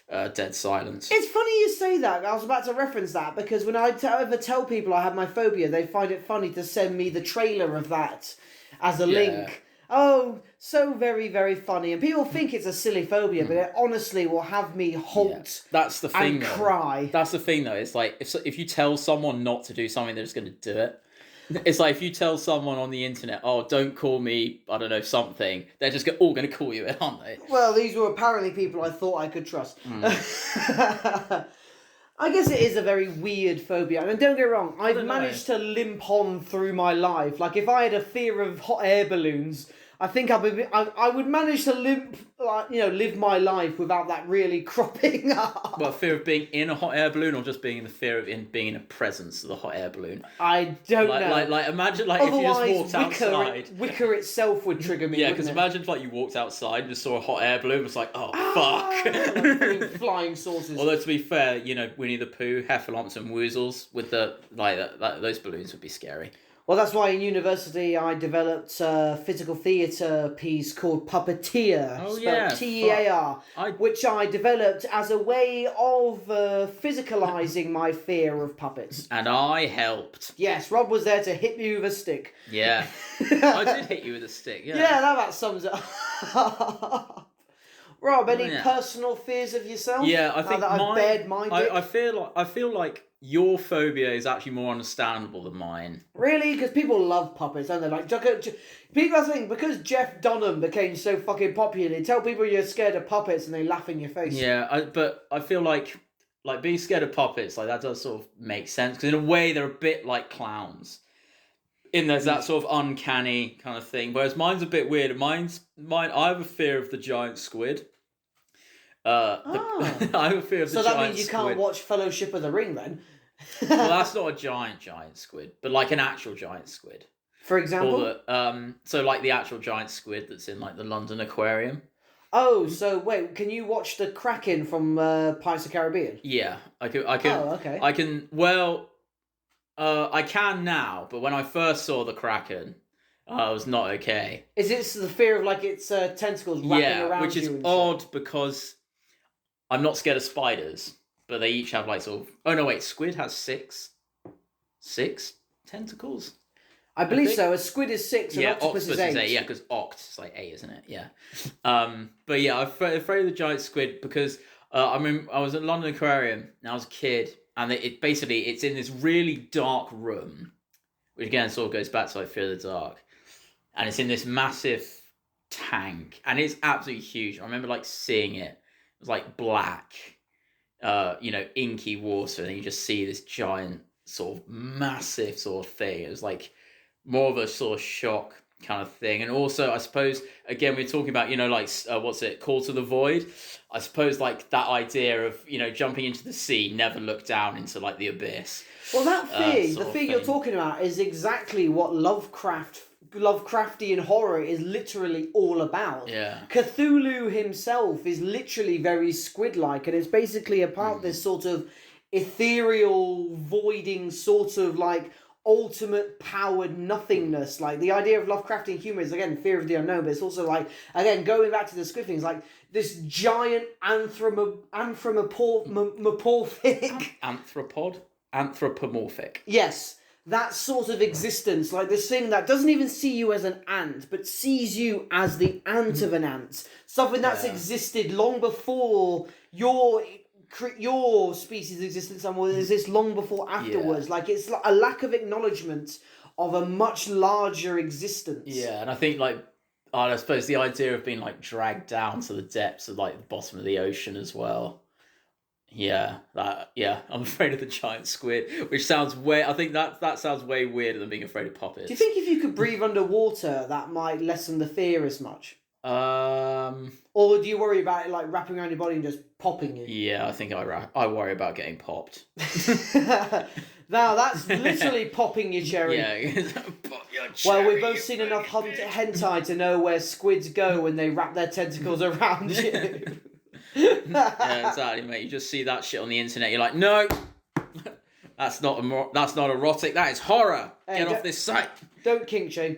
S2: Dead Silence.
S3: It's funny you say that. I was about to reference that because when I ever tell people I have my phobia, they find it funny to send me the trailer of that as a link. Oh, so very, very funny. And people think it's a silly phobia, but it honestly will have me halt
S2: That's the thing,
S3: and cry.
S2: That's the thing, though. It's like, if you tell someone not to do something, they're just going to do it. It's like if you tell someone on the internet, oh, don't call me, I don't know, something, they're just all going to call you it, aren't they?
S3: Well, these were apparently people I thought I could trust. I guess it is a very weird phobia. And don't get me wrong, I've managed to limp on through my life. Like, if I had a fear of hot air balloons, I think I would manage to live my life without that really cropping up.
S2: Well, fear of being in a hot air balloon, or just being in the fear of being in a presence of the hot air balloon?
S3: I don't know.
S2: Like imagine if you just walked outside.
S3: Wicker itself would trigger me.
S2: Yeah, because imagine if you walked outside and just saw a hot air balloon, it's like, oh fuck.
S3: Like flying saucers.
S2: Although to be fair, Winnie the Pooh, Heffalumps and Woozles with the those balloons would be scary.
S3: Well, that's why in university I developed a physical theatre piece called Puppeteer, spelled Tear, which I developed as a way of physicalising my fear of puppets.
S2: And I helped.
S3: Yes, Rob was there to hit me with a stick.
S2: Yeah, I did hit you with a stick, yeah.
S3: Yeah, that about sums it up. Rob, any personal fears of yourself?
S2: Yeah, I think
S3: I've bared my dick?
S2: I feel like your phobia is actually more understandable than mine.
S3: Really? Because people love puppets, don't they? Like, people think because Jeff Dunham became so fucking popular, you tell people you're scared of puppets and they laugh in your face.
S2: Yeah, but I feel like being scared of puppets, that does sort of make sense. Because in a way, they're a bit like clowns. There's that sort of uncanny kind of thing. Whereas mine's a bit weird. I have a fear of the giant squid. I have a fear of the giant squid. So that means
S3: you can't watch Fellowship of the Ring then?
S2: Well, that's not a giant squid, but like an actual giant squid.
S3: For example?
S2: So like the actual giant squid that's in the London Aquarium.
S3: Oh, so wait, can you watch the Kraken from Pirates of the Caribbean?
S2: Yeah, I can.
S3: Oh, okay.
S2: I can. Well, I can now, but when I first saw the Kraken, I was not okay.
S3: Is it the fear of like its tentacles wrapping around you?
S2: Which is odd because I'm not scared of spiders, but they each have like sort of. Oh no, wait, squid has six tentacles.
S3: I believe so. A squid is 6, and octopus is 8.
S2: Yeah, because oct is like 8, isn't it? Yeah. But yeah, I'm afraid of the giant squid because I was at London Aquarium and I was a kid, and it's in this really dark room, which again sort of goes back to like Fear of the Dark, and it's in this massive tank, and it's absolutely huge. I remember like seeing it. It was like black, inky water, and you just see this giant sort of massive sort of thing. It was like more of a sort of shock kind of thing. And also, I suppose, again, we're talking about, what's it, Call to the Void? I suppose, like, that idea of, jumping into the sea, never look down into, like, the abyss.
S3: Well, that fear, the fear you're talking about, is exactly what Lovecraftian horror is literally all about.
S2: Yeah.
S3: Cthulhu himself is literally very squid-like, and it's basically about this sort of ethereal, voiding sort of, like, ultimate powered nothingness. Like, the idea of Lovecraftian humor is, again, fear of the unknown, but it's also like, again, going back to the squid things, like this giant
S2: anthropomorphic.
S3: Yes, that sort of existence, like this thing that doesn't even see you as an ant, but sees you as the ant of an ant. Something that's existed long before your species existed somewhere. There's this long before afterwards.
S2: Yeah.
S3: Like, it's a lack of acknowledgement of a much larger existence.
S2: Yeah, and I think, like, I suppose the idea of being, like, dragged down to the depths of, like, the bottom of the ocean as well. Yeah, I'm afraid of the giant squid, which sounds way. I think that sounds way weirder than being afraid of puppets.
S3: Do you think if you could breathe underwater, that might lessen the fear as much? Or do you worry about it like wrapping around your body and just popping you?
S2: Yeah, I think I worry about getting popped.
S3: Now that's literally popping your cherry.
S2: Yeah, pop your cherry.
S3: Well, we've both seen enough hentai to know where squids go when they wrap their tentacles around you.
S2: Yeah, exactly, mate. You just see that shit on the internet. You're like, no, that's not erotic. That is horror.
S3: Hey,
S2: Get off this site.
S3: Don't kink shame.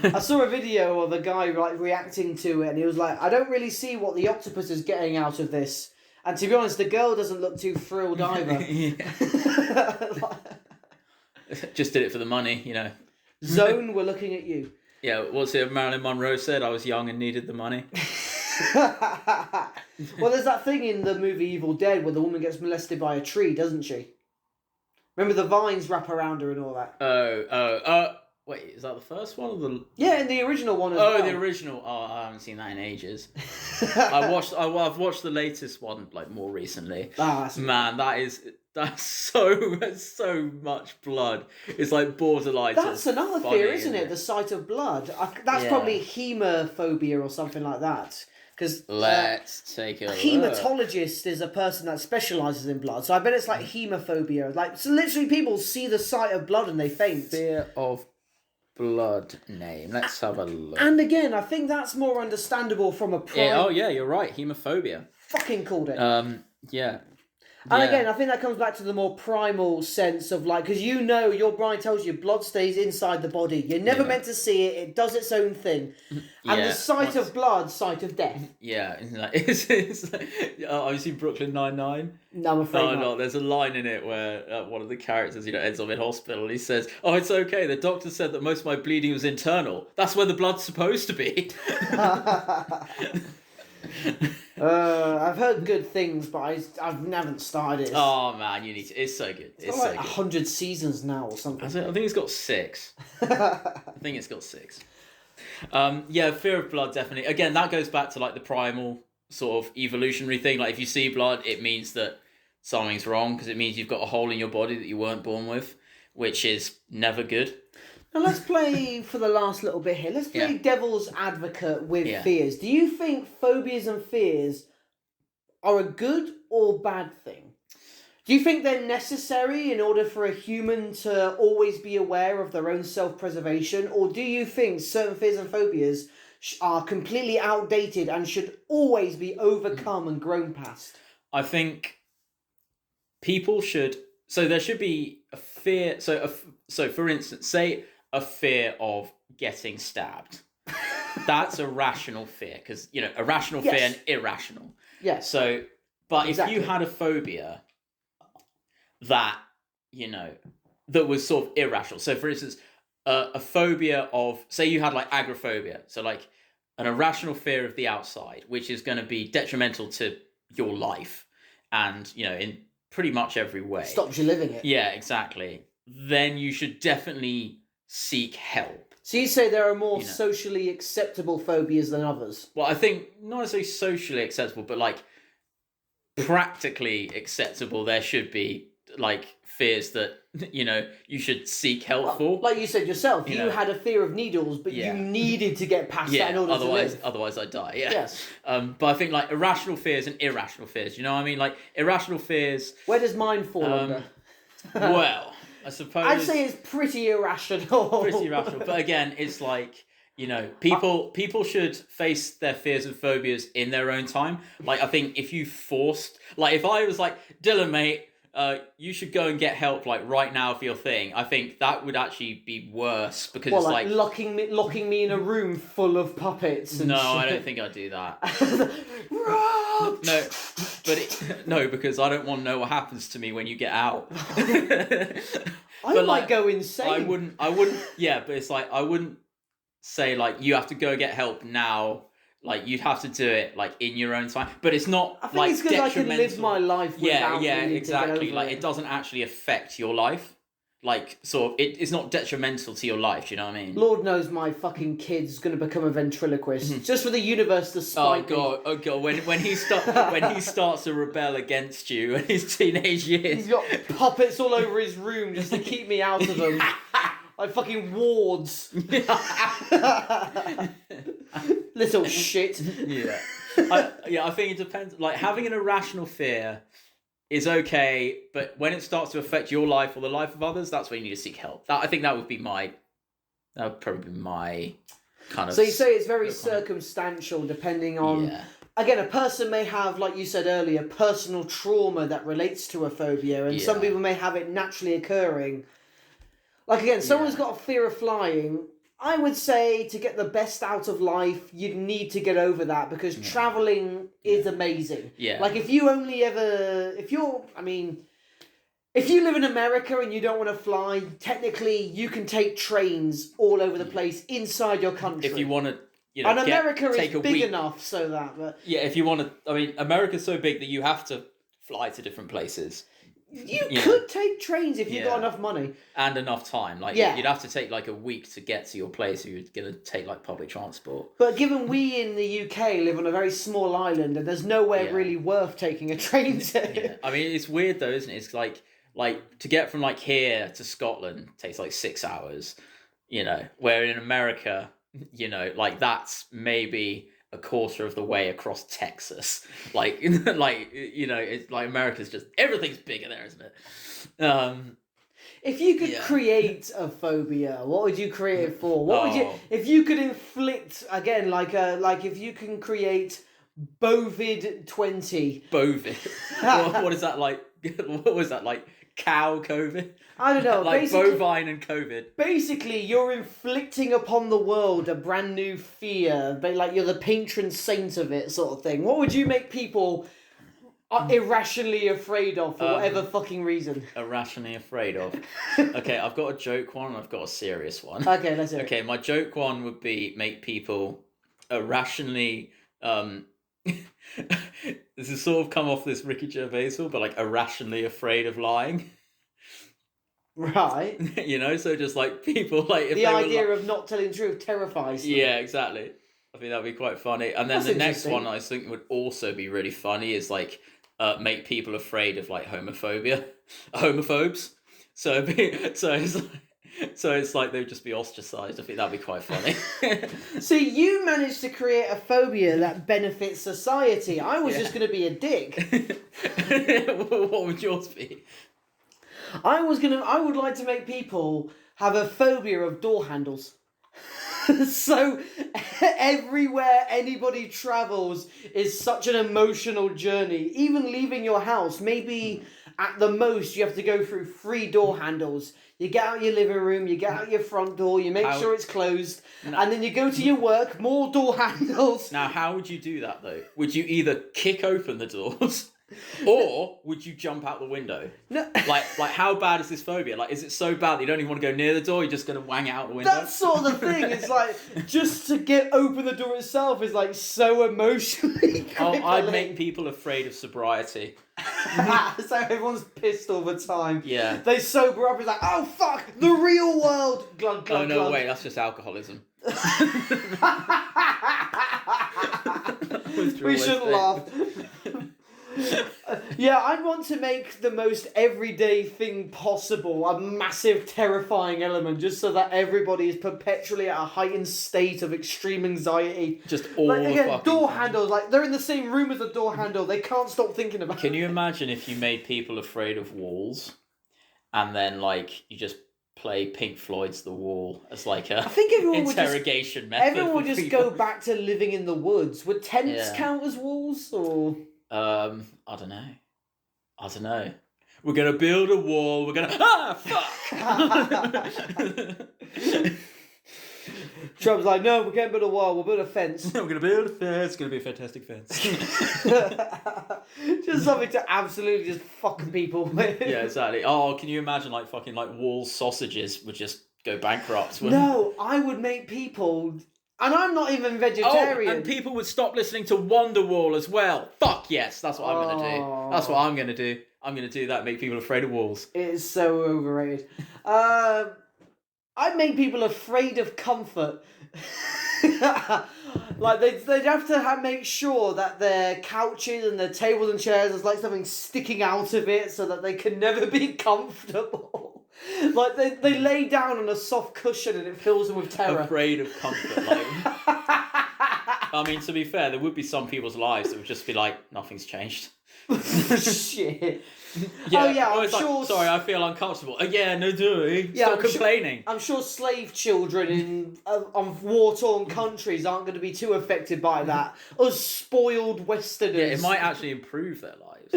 S3: I saw a video of a guy like reacting to it, and he was like, "I don't really see what the octopus is getting out of this." And to be honest, the girl doesn't look too thrilled either.
S2: Just did it for the money,
S3: Zone, we're looking at you.
S2: Yeah, what's it? Marilyn Monroe said, "I was young and needed the money."
S3: Well, there's that thing in the movie Evil Dead where the woman gets molested by a tree, doesn't she? Remember the vines wrap around her and all that?
S2: Wait, is that the first one or the?
S3: Yeah, in the original one as well.
S2: Oh, the original. Oh, I haven't seen that in ages. I've watched the latest one like more recently. Man, that's so much blood. It's like borderline.
S3: That's another fear, isn't it? The sight of blood. That's probably hemophobia or something like that. Because
S2: let's take a
S3: hematologist is a person that specialises in blood, so I bet it's like hemophobia. Like, so literally, people see the sight of blood and they faint.
S2: Fear of blood name. Let's have a look.
S3: And again, I think that's more understandable from a
S2: yeah, you're right. Hemophobia.
S3: Fucking called it.
S2: Yeah.
S3: And again, I think that comes back to the more primal sense of like, because your brain tells you blood stays inside the body. You're never meant to see it. It does its own thing. And the sight of blood, sight of death.
S2: Yeah. It's like, have you seen Brooklyn Nine-Nine?
S3: No, I'm afraid not.
S2: No, there's a line in it where one of the characters, ends up in hospital and he says, "Oh, it's okay. The doctor said that most of my bleeding was internal. That's where the blood's supposed to be."
S3: I've heard good things, but I haven't started it.
S2: Oh man, you need to. It's so good.
S3: It's like 100 seasons now or something.
S2: I think it's got 6. I think it's got 6. Yeah, fear of blood definitely. Again, that goes back to like the primal sort of evolutionary thing. Like if you see blood, it means that something's wrong because it means you've got a hole in your body that you weren't born with, which is never good.
S3: Now let's play for the last little bit here. Let's play devil's advocate with fears. Do you think phobias and fears are a good or bad thing? Do you think they're necessary in order for a human to always be aware of their own self-preservation? Or do you think certain fears and phobias are completely outdated and should always be overcome and grown past?
S2: I think people should so there should be a fear. So for instance, say a fear of getting stabbed. That's a rational fear because a rational fear and irrational.
S3: Yes.
S2: So, but
S3: Exactly.
S2: if you had a phobia that that was sort of irrational. So, for instance, a phobia of, say, you had like agoraphobia, so like an irrational fear of the outside, which is going to be detrimental to your life, and in pretty much every way
S3: Stops you living it.
S2: Yeah, exactly. Then you should definitely seek help.
S3: So you say there are more socially acceptable phobias than others?
S2: Well, I think not necessarily socially acceptable, but like practically acceptable. There should be like fears that you should seek help for.
S3: Like you said yourself, you had a fear of needles, but you needed to get past that in order to live.
S2: Otherwise I'd die. Yeah.
S3: Yes.
S2: But I think like irrational fears and irrational fears. You know what I mean? Like irrational fears.
S3: Where does mine fall under?
S2: Well, I suppose
S3: I'd say it's pretty irrational.
S2: Pretty irrational, but again, it's like people should face their fears and phobias in their own time. Like I think if you forced, like if I was like, Dylan, mate, you should go and get help like right now for your thing. I think that would actually be worse because it's like
S3: locking me in a room full of puppets. And
S2: no,
S3: shit.
S2: I don't think I'd do that. No, because I don't want to know what happens to me when you get out.
S3: I might go insane.
S2: I wouldn't. Yeah, but it's like I wouldn't say like you have to go get help now. Like you'd have to do it like in your own time, but it's not.
S3: I think
S2: like
S3: it's because I can live my life. Without
S2: exactly. Like it doesn't actually affect your life. Like sort of, it's not detrimental to your life. Do you know what I mean?
S3: Lord knows my fucking kid's going to become a ventriloquist just for the universe to spite me.
S2: Oh god! When he starts to rebel against you in his teenage years,
S3: he's got puppets all over his room just to keep me out of them. Like fucking wards. Little shit.
S2: Yeah. I think it depends. Like having an irrational fear is okay, but when it starts to affect your life or the life of others, that's where you need to seek help. I think that would probably be my kind of.
S3: So you say it's very circumstantial, depending on. Yeah. Again, a person may have, like you said earlier, personal trauma that relates to a phobia, and some people may have it naturally occurring. Like again, someone's got a fear of flying. I would say to get the best out of life, you'd need to get over that because traveling is amazing.
S2: Yeah.
S3: Like if you live in America and you don't want to fly, technically you can take trains all over the place inside your country.
S2: If you want to,
S3: and America is big enough so that. But
S2: if you want to, I mean, America's so big that you have to fly to different places.
S3: You could take trains if you got enough money
S2: and enough time. Like you'd have to take like a week to get to your place. Or you're gonna take like public transport.
S3: But given we in the UK live on a very small island, and there's nowhere really worth taking a train to.
S2: Yeah. I mean, it's weird though, isn't it? It's like to get from like here to Scotland takes like 6 hours. Where in America, like that's maybe a quarter of the way across Texas. It's like America's just everything's bigger there, isn't it?
S3: If you could create a phobia, what would you create it for? What would you if you could inflict again like if you can create Bovid-20.
S2: Bovid. What is that like? What was that like? Cow COVID?
S3: I don't know.
S2: Like bovine and COVID.
S3: Basically, you're inflicting upon the world a brand new fear, but like you're the patron saint of it, sort of thing. What would you make people irrationally afraid of for whatever fucking reason?
S2: Irrationally afraid of. Okay, I've got a joke one and I've got a serious one.
S3: Okay, let's hear it.
S2: Okay, my joke one would be make people irrationally. This has sort of come off this Ricky Gervais, but like irrationally afraid of lying.
S3: Right.
S2: So just like people like if
S3: the idea of not telling the truth terrifies them.
S2: Yeah, exactly. I think that'd be quite funny. And then the next one I think would also be really funny is like make people afraid of like homophobes. So it's like they'd just be ostracized. I think that'd be quite funny.
S3: See, you managed to create a phobia that benefits society. I was just going to be a dick.
S2: What would yours be?
S3: I would like to make people have a phobia of door handles. So everywhere anybody travels is such an emotional journey. Even leaving your house, maybe at the most you have to go through 3 door handles. You get out your living room, you get out your front door, you make sure it's closed, and then you go to your work, more door handles.
S2: Now, how would you do that, though? Would you either kick open the doors, or would you jump out the window?
S3: No.
S2: Like, how bad is this phobia? Like, is it so bad that you don't even want to go near the door, you're just going to wang out the window?
S3: That's sort of the thing. It's like, just to get open the door itself is like so emotionally crippling.
S2: I'd make people afraid of sobriety.
S3: So everyone's pissed all the time.
S2: Yeah.
S3: They sober up, it's like, oh fuck, the real world. Glug, glug,
S2: Oh, no,
S3: glug.
S2: wait, that's just alcoholism.
S3: We shouldn't laugh. Yeah, I'd want to make the most everyday thing possible a massive terrifying element, just so that everybody is perpetually at a heightened state of extreme anxiety.
S2: Just all
S3: like, again,
S2: fucking
S3: door
S2: time.
S3: handles, like they're in the same room as the door handle, they can't stop thinking about it.
S2: Can you imagine if you made people afraid of walls, and then like you just play Pink Floyd's The Wall as like a
S3: I think everyone
S2: interrogation method?
S3: Everyone would
S2: for
S3: just
S2: people?
S3: go back to living in the woods. Would tents count as walls, or?
S2: I don't know. We're gonna build a wall. We're gonna fuck.
S3: Trump's like, no, we can't build a wall. We'll build a fence.
S2: We're gonna build a fence. It's gonna be a fantastic fence.
S3: Just something to absolutely just fuck people with.
S2: Yeah, exactly. Oh, can you imagine like fucking like wall sausages would just go bankrupt?
S3: No, I would make people, and I'm not even vegetarian.
S2: Oh, and people would stop listening to Wonderwall as well. Fuck yes, that's what I'm gonna do. That's what I'm gonna do. I'm gonna do that. Make people afraid of walls.
S3: It is so overrated. I'd make people afraid of comfort. Like they'd have to make sure that their couches and their tables and chairs there's like something sticking out of it so that they can never be comfortable. Like they lay down on a soft cushion and it fills them with terror.
S2: Afraid of comfort. Like, I mean, to be fair, there would be some people's lives that would just be like, nothing's changed.
S3: Shit.
S2: Yeah.
S3: Oh yeah,
S2: Or
S3: I'm
S2: it's like,
S3: sure.
S2: sorry, I feel uncomfortable. Yeah, no doing.
S3: Yeah,
S2: Stop complaining.
S3: I'm sure slave children in on war-torn countries aren't going to be too affected by that. Us spoiled Westerners.
S2: Yeah, it might actually improve their lives.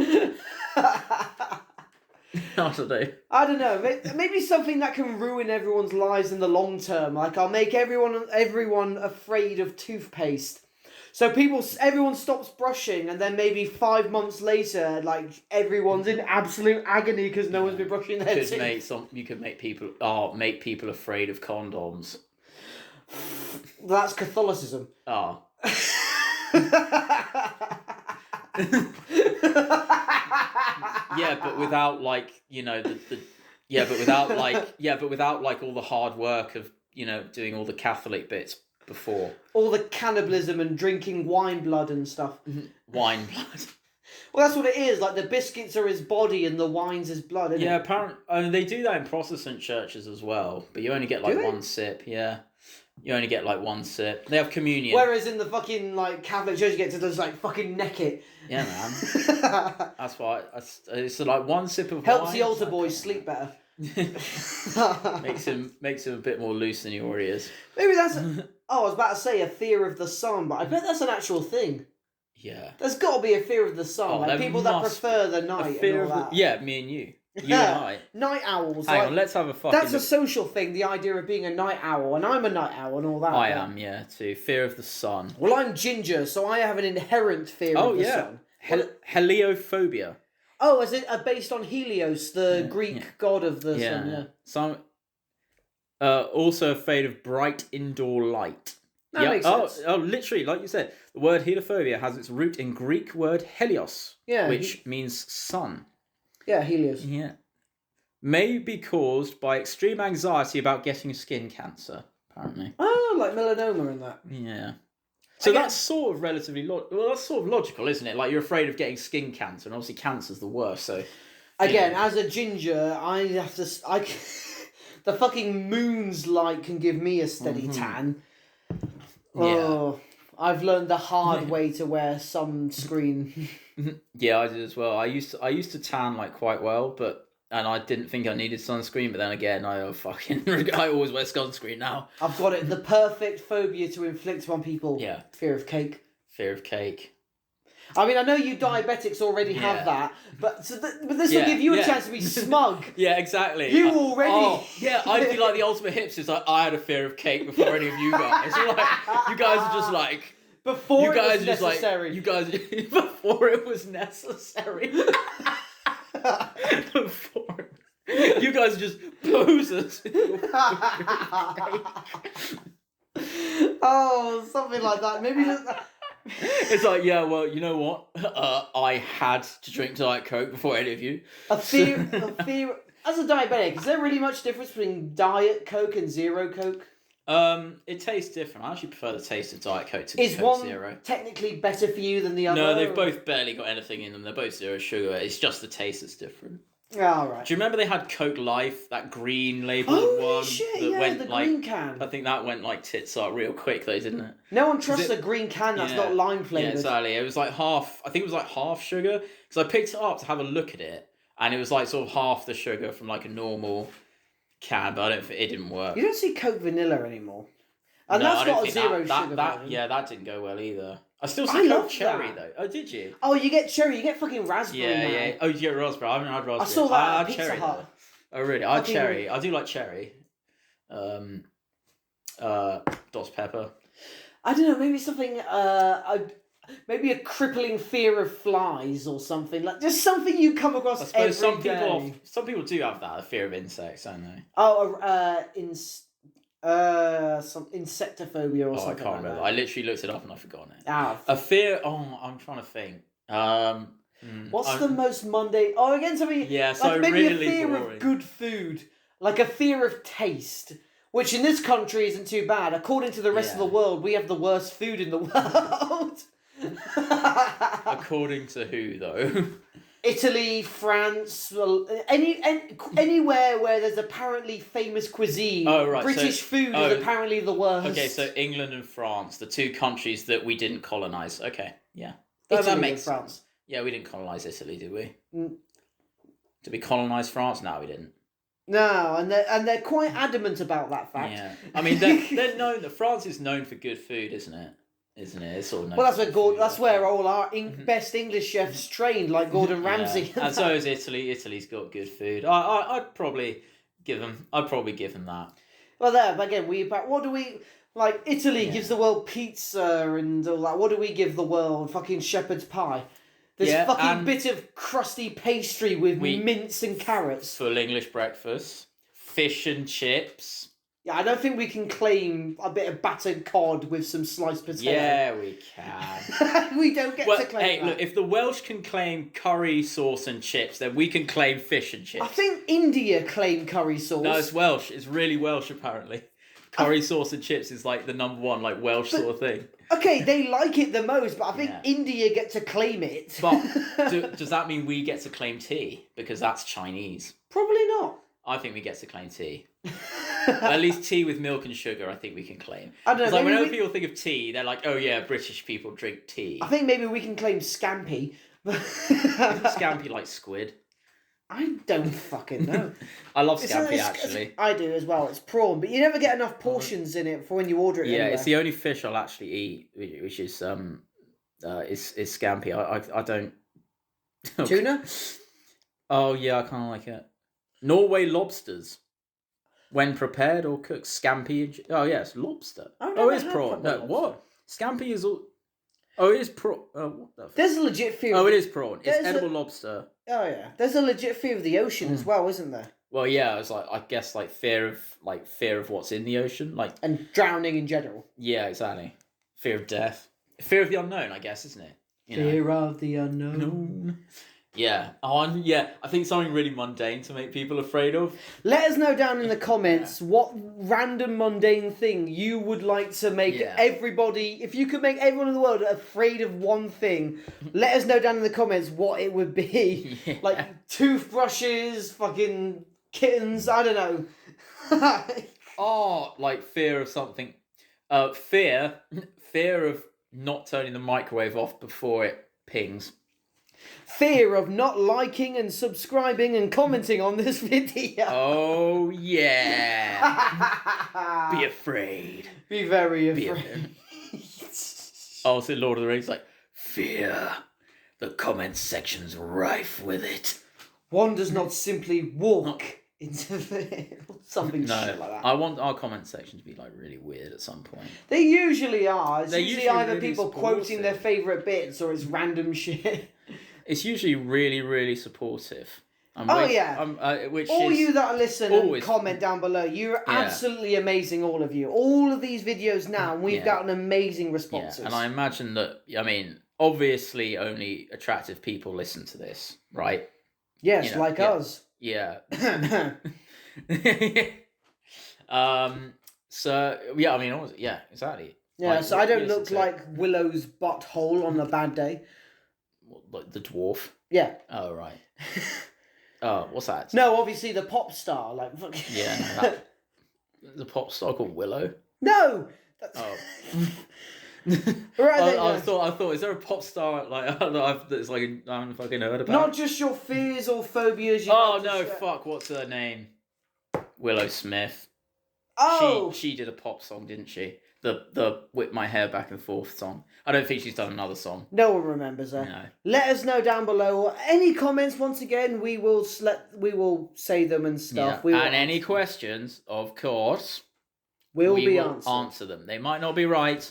S2: I don't know.
S3: Maybe something that can ruin everyone's lives in the long term. Like I'll make everyone afraid of toothpaste. So everyone stops brushing, and then maybe 5 months later, like everyone's in absolute agony because no one's been brushing their teeth.
S2: You could make people afraid of condoms.
S3: That's Catholicism.
S2: Oh. Yeah, but without like, you know, but without like all the hard work of, you know, doing all the Catholic bits before.
S3: All the cannibalism and drinking wine blood and stuff.
S2: Wine blood.
S3: Well, that's what it is. Like the biscuits are his body and the wine's his blood, isn't it?
S2: Yeah, apparently they do that in Protestant churches as well, but you only get like one sip. Yeah, you only get like one sip. They have communion.
S3: Whereas in the fucking like Catholic church, you get to just like fucking neck it.
S2: Yeah, man. That's why it's like one sip of
S3: helps
S2: wine.
S3: the altar boy sleep better.
S2: makes him a bit more loose than he already is.
S3: Maybe that's. I was about to say a fear of the sun, but I bet that's an actual thing.
S2: Yeah.
S3: There's got to be a fear of the sun, like people that prefer the night and all that.
S2: Yeah, me and you. You and I.
S3: Night owls.
S2: Hang on, let's have a fucking...
S3: That's a social thing, the idea of being a night owl, and I'm a night owl and all that.
S2: I am, yeah, too. Fear of the sun.
S3: Well, I'm ginger, so I have an inherent fear of the sun.
S2: Heliophobia.
S3: Oh, is it based on Helios, the Greek god of the sun? Yeah.
S2: Some. Also afraid of bright indoor light.
S3: That makes sense.
S2: Oh, literally, like you said, the word heliophobia has its root in Greek word helios, which means sun.
S3: Yeah, Helios.
S2: Yeah. May be caused by extreme anxiety about getting skin cancer, apparently.
S3: Oh, like melanoma and that.
S2: Yeah. So that's sort of relatively that's sort of logical, isn't it? Like you're afraid of getting skin cancer, and obviously cancer's the worst. So
S3: again, as a ginger, I have to. The fucking moon's light can give me a steady tan. Oh, I've learned the hard way to wear sunscreen.
S2: Yeah, I did as well. I used to tan like quite well, but and I didn't think I needed sunscreen, but then again, I always wear sunscreen now.
S3: I've got it. The perfect phobia to inflict on people.
S2: Yeah.
S3: Fear of cake.
S2: Fear of cake.
S3: I mean, I know you diabetics already have that, but this will give you a chance to be smug.
S2: Yeah, exactly.
S3: You already.
S2: Oh, yeah, I'd be like the ultimate hipster. Like, I had a fear of cake before any of you guys. So, like, you guys are just like.
S3: Before it was necessary.
S2: Before it was necessary. You guys are just posers.
S3: Oh, something like that. Maybe just.
S2: It's like, yeah, well, you know what? I had to drink Diet Coke before any of you.
S3: A fear. As a diabetic, is there really much difference between Diet Coke and Zero Coke?
S2: It tastes different. I actually prefer the taste of Diet Coke to
S3: Is
S2: Coke
S3: one
S2: Zero.
S3: technically better for you than the other?
S2: No, they've both barely got anything in them. They're both zero sugar. It's just the taste that's different.
S3: Oh, right.
S2: Do you remember they had Coke Life, that green labelled one?
S3: Shit,
S2: that went
S3: the
S2: like,
S3: green can.
S2: I think that went like tits up real quick though, didn't it?
S3: No one trusts a green can that's not lime flavoured.
S2: Yeah, exactly. It was like half, I think it was like half sugar. Because I picked it up to have a look at it, and it was like sort of half the sugar from like a normal can, but it didn't work.
S3: You don't see Coke Vanilla anymore. And that's got a zero sugar version.
S2: Yeah, that didn't go well either. I still see Coke Cherry
S3: that.
S2: though. Oh, did you?
S3: Oh, you get cherry. You get fucking raspberry now.
S2: Yeah. Oh, you get raspberry. I haven't had raspberry.
S3: I saw that at Pizza
S2: cherry,
S3: Hut.
S2: Though. Oh, really? I had cherry. I do like cherry. Dos pepper.
S3: I don't know. Maybe something. Maybe a crippling fear of flies or something. Like just something you come across every day.
S2: Some people do have that, a fear of insects, don't they?
S3: Oh, some insectophobia or something.
S2: I can't remember.
S3: That.
S2: I literally looked it up and I've forgotten it.
S3: A
S2: fear. Oh, I'm trying to think.
S3: What's the most mundane? Oh, again, something.
S2: Yeah, so
S3: like maybe
S2: really
S3: a fear
S2: boring.
S3: of good food, like a fear of taste, which in this country isn't too bad. According to the rest of the world, we have the worst food in the world.
S2: According to who, though?
S3: Italy, France, anywhere where there's apparently famous cuisine.
S2: Oh, right.
S3: British food is apparently the worst.
S2: Okay, so England and France, the two countries that we didn't colonise. Okay, yeah.
S3: Italy
S2: that makes
S3: and France.
S2: Sense. Yeah, we didn't colonise Italy, did we? Did we colonise France? No, we didn't.
S3: No, and they're quite adamant about that fact.
S2: Yeah, I mean they're known that France is known for good food, isn't it? It's sort of known.
S3: Well, that's where all our best English chefs trained, like Gordon Ramsay.
S2: And so is Italy. Italy's got good food. I'd probably give them that.
S3: Well, there, but again, what do we like? Italy gives the world pizza and all that. What do we give the world? Fucking shepherd's pie. This fucking bit of crusty pastry with mince and carrots.
S2: Full English breakfast. Fish and chips.
S3: Yeah, I don't think we can claim a bit of battered cod with some sliced potato.
S2: Yeah, we can.
S3: We don't get to claim that.
S2: Look, if the Welsh can claim curry sauce and chips, then we can claim fish and chips.
S3: I think India claim curry sauce.
S2: No, it's Welsh. It's really Welsh, apparently. Curry sauce and chips is like the number one, like Welsh sort of thing.
S3: Okay, they like it the most, but I think India get to claim it.
S2: But does that mean we get to claim tea? Because that's Chinese.
S3: Probably not.
S2: I think we get to claim tea. At least tea with milk and sugar, I think we can claim.
S3: I don't know.
S2: Like whenever people think of tea, they're like, oh yeah, British people drink tea.
S3: I think maybe we can claim scampi.
S2: Isn't scampi like squid?
S3: I don't fucking know.
S2: I love scampi, actually.
S3: I do as well. It's prawn, but you never get enough portions in it for when you order it.
S2: Yeah,
S3: anywhere.
S2: It's the only fish I'll actually eat, which is scampi. I don't.
S3: Tuna?
S2: Oh yeah, I kind of like it. Norway lobsters, when prepared or cooked, scampi. Oh yes, lobster. It's prawn. No, what? Scampi is all. Oh, it is prawn. What the fuck?
S3: There's a legit fear.
S2: Oh, it is prawn. It's edible lobster.
S3: Oh yeah, there's a legit fear of the ocean as well, isn't there?
S2: Well, yeah, it's like I guess fear of what's in the ocean,
S3: and drowning in general.
S2: Yeah, exactly. Fear of death, fear of the unknown, I guess, isn't it?
S3: Fear of the unknown.
S2: Yeah. I think something really mundane to make people afraid of.
S3: Let us know down in the comments what random mundane thing you would like to make everybody... If you could make everyone in the world afraid of one thing, let us know down in the comments what it would be.
S2: Yeah.
S3: Like toothbrushes, fucking kittens, I don't know.
S2: Like fear of something. Fear of not turning the microwave off before it pings.
S3: Fear of not liking and subscribing and commenting on this video.
S2: Oh, yeah. Be afraid.
S3: Be very
S2: Be
S3: afraid.
S2: Oh, so Lord of the Rings, like, fear. The comment section's rife with it.
S3: One does not simply walk into something
S2: No,
S3: shit like that.
S2: I want our comment section to be like really weird at some point.
S3: They usually are. It's
S2: They're
S3: usually
S2: usually
S3: either
S2: really
S3: people quoting their favourite bits or it's random shit.
S2: It's usually really, really supportive. Which
S3: all
S2: is
S3: you that listen
S2: always
S3: and comment down below, you're absolutely amazing, all of you. All of these videos now, and we've gotten amazing responses.
S2: Yeah, and I imagine that, I mean, obviously only attractive people listen to this, right?
S3: Yes, like us.
S2: Yeah. So, yeah, I mean, yeah, exactly.
S3: Yeah,
S2: like,
S3: so I don't look like Willow's butthole on a bad day.
S2: Like the dwarf?
S3: Yeah.
S2: Oh, right. Oh, what's that?
S3: No, obviously the pop star, like...
S2: Yeah, no, the pop star called Willow?
S3: No!
S2: Oh.
S3: Right,
S2: I thought, is there a pop star that's like I haven't fucking heard about?
S3: Not just your fears or phobias.
S2: Fuck! What's her name? Willow Smith.
S3: Oh,
S2: she did a pop song, didn't she? The whip my hair back and forth song. I don't think she's done another song.
S3: No one remembers her.
S2: No.
S3: Let us know down below. Any comments? Once again, we will say them and stuff.
S2: Yeah. And any questions, of course,
S3: we will
S2: answer them. They might not be right,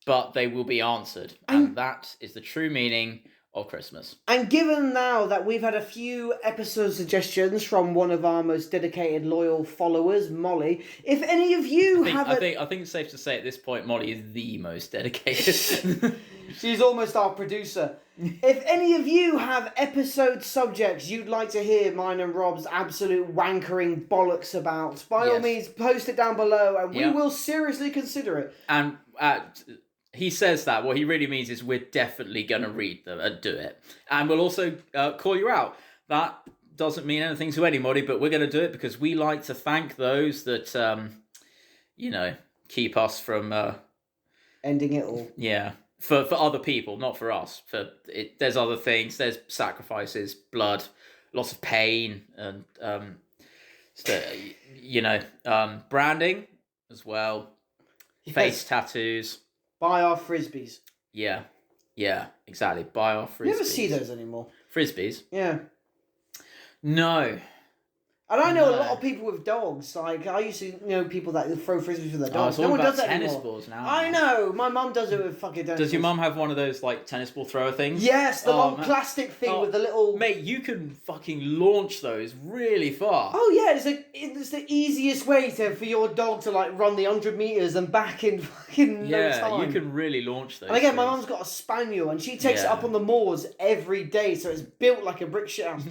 S2: but they will be answered. And that is the true meaning of Christmas.
S3: And given now that we've had a few episode suggestions from one of our most dedicated, loyal followers, Molly, if any of you
S2: I think it's safe to say at this point, Molly is the most dedicated.
S3: She's almost our producer. If any of you have episode subjects you'd like to hear mine and Rob's absolute wankering bollocks about, by all means, post it down below and we will seriously consider it.
S2: And he says that. What he really means is we're definitely going to read them and do it. And we'll also call you out. That doesn't mean anything to anybody, but we're going to do it because we like to thank those that, keep us from...
S3: ending it all.
S2: Yeah. For other people, not for us. There's other things. There's sacrifices, blood, lots of pain, and, branding as well. Yes. Face tattoos.
S3: Buy our frisbees.
S2: Yeah, exactly. Buy our frisbees.
S3: You never see those anymore.
S2: Frisbees?
S3: Yeah.
S2: No.
S3: And I know a lot of people with dogs. Like, I used to know people that throw frisbees with their dogs.
S2: No one
S3: does that
S2: tennis
S3: anymore.
S2: balls now.
S3: I know. My mum does it with fucking tennis
S2: Does your
S3: balls.
S2: mum have one of those, like, tennis ball thrower things?
S3: Yes, the long plastic thing with the little...
S2: Mate, you can fucking launch those really far.
S3: Oh, yeah. It's the easiest way for your dog to, like, run the 100 metres and back in fucking no time.
S2: Yeah, you can really launch those.
S3: And again, my mum's got a spaniel and she takes it up on the moors every day, so it's built like a brick shit house.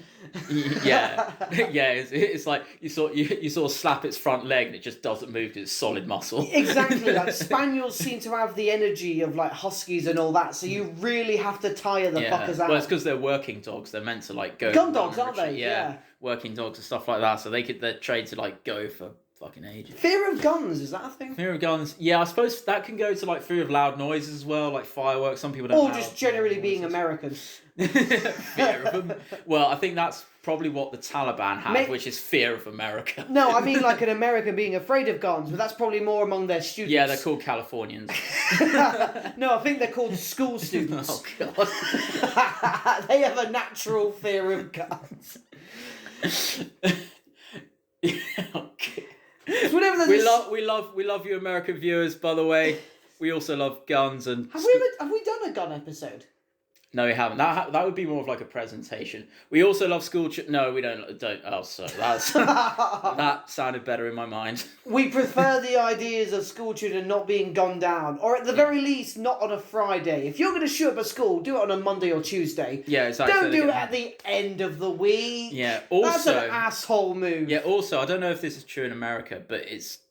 S2: Yeah. It's like you sort of slap its front leg and it just doesn't move because it's solid muscle.
S3: Exactly. Like spaniels seem to have the energy of like huskies and all that, so you really have to tire the fuckers out.
S2: Well, it's because they're working dogs. They're meant to like go.
S3: Gun dogs, aren't they?
S2: Yeah. Working dogs and stuff like that. So they're trained to like go for fucking ages.
S3: Fear of guns, is that a thing?
S2: Fear of guns. Yeah, I suppose that can go to like fear of loud noises as well, like fireworks. Some people don't.
S3: Or just generally being American.
S2: Fear of them. Well, I think that's probably what the Taliban have, which is fear of America.
S3: No, I mean like an American being afraid of guns, but that's probably more among their students.
S2: Yeah, they're called Californians.
S3: No, I think they're called school students.
S2: Oh, God.
S3: They have a natural fear of guns.
S2: Okay. We love you, American viewers. By the way, we also love guns and.
S3: Have we done a gun episode?
S2: No, we haven't. That would be more of like a presentation. We also love school. No, we don't. Oh, sorry. That sounded better in my mind.
S3: We prefer the ideas of school children not being gunned down, or at the very least, not on a Friday. If you're going to shoot up a school, do it on a Monday or Tuesday.
S2: Yeah, exactly.
S3: Don't do it at the end of the week.
S2: Yeah. Also,
S3: that's an asshole move.
S2: Yeah. Also, I don't know if this is true in America, but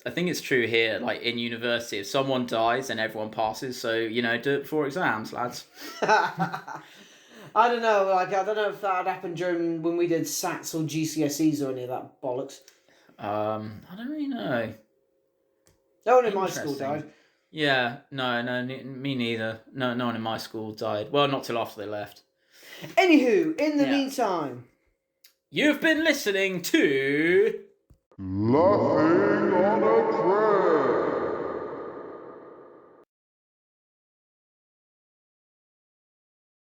S2: I think it's true here. Like in university, if someone dies, then everyone passes. So do it before exams, lads.
S3: I don't know. Like I don't know if that happened during when we did SATs or GCSEs or any of that bollocks.
S2: I don't really know.
S3: No one in my school died.
S2: Yeah, no, me neither. No one in my school died. Well, not till after they left.
S3: Anywho, in the meantime,
S2: you've been listening to
S1: Laughing on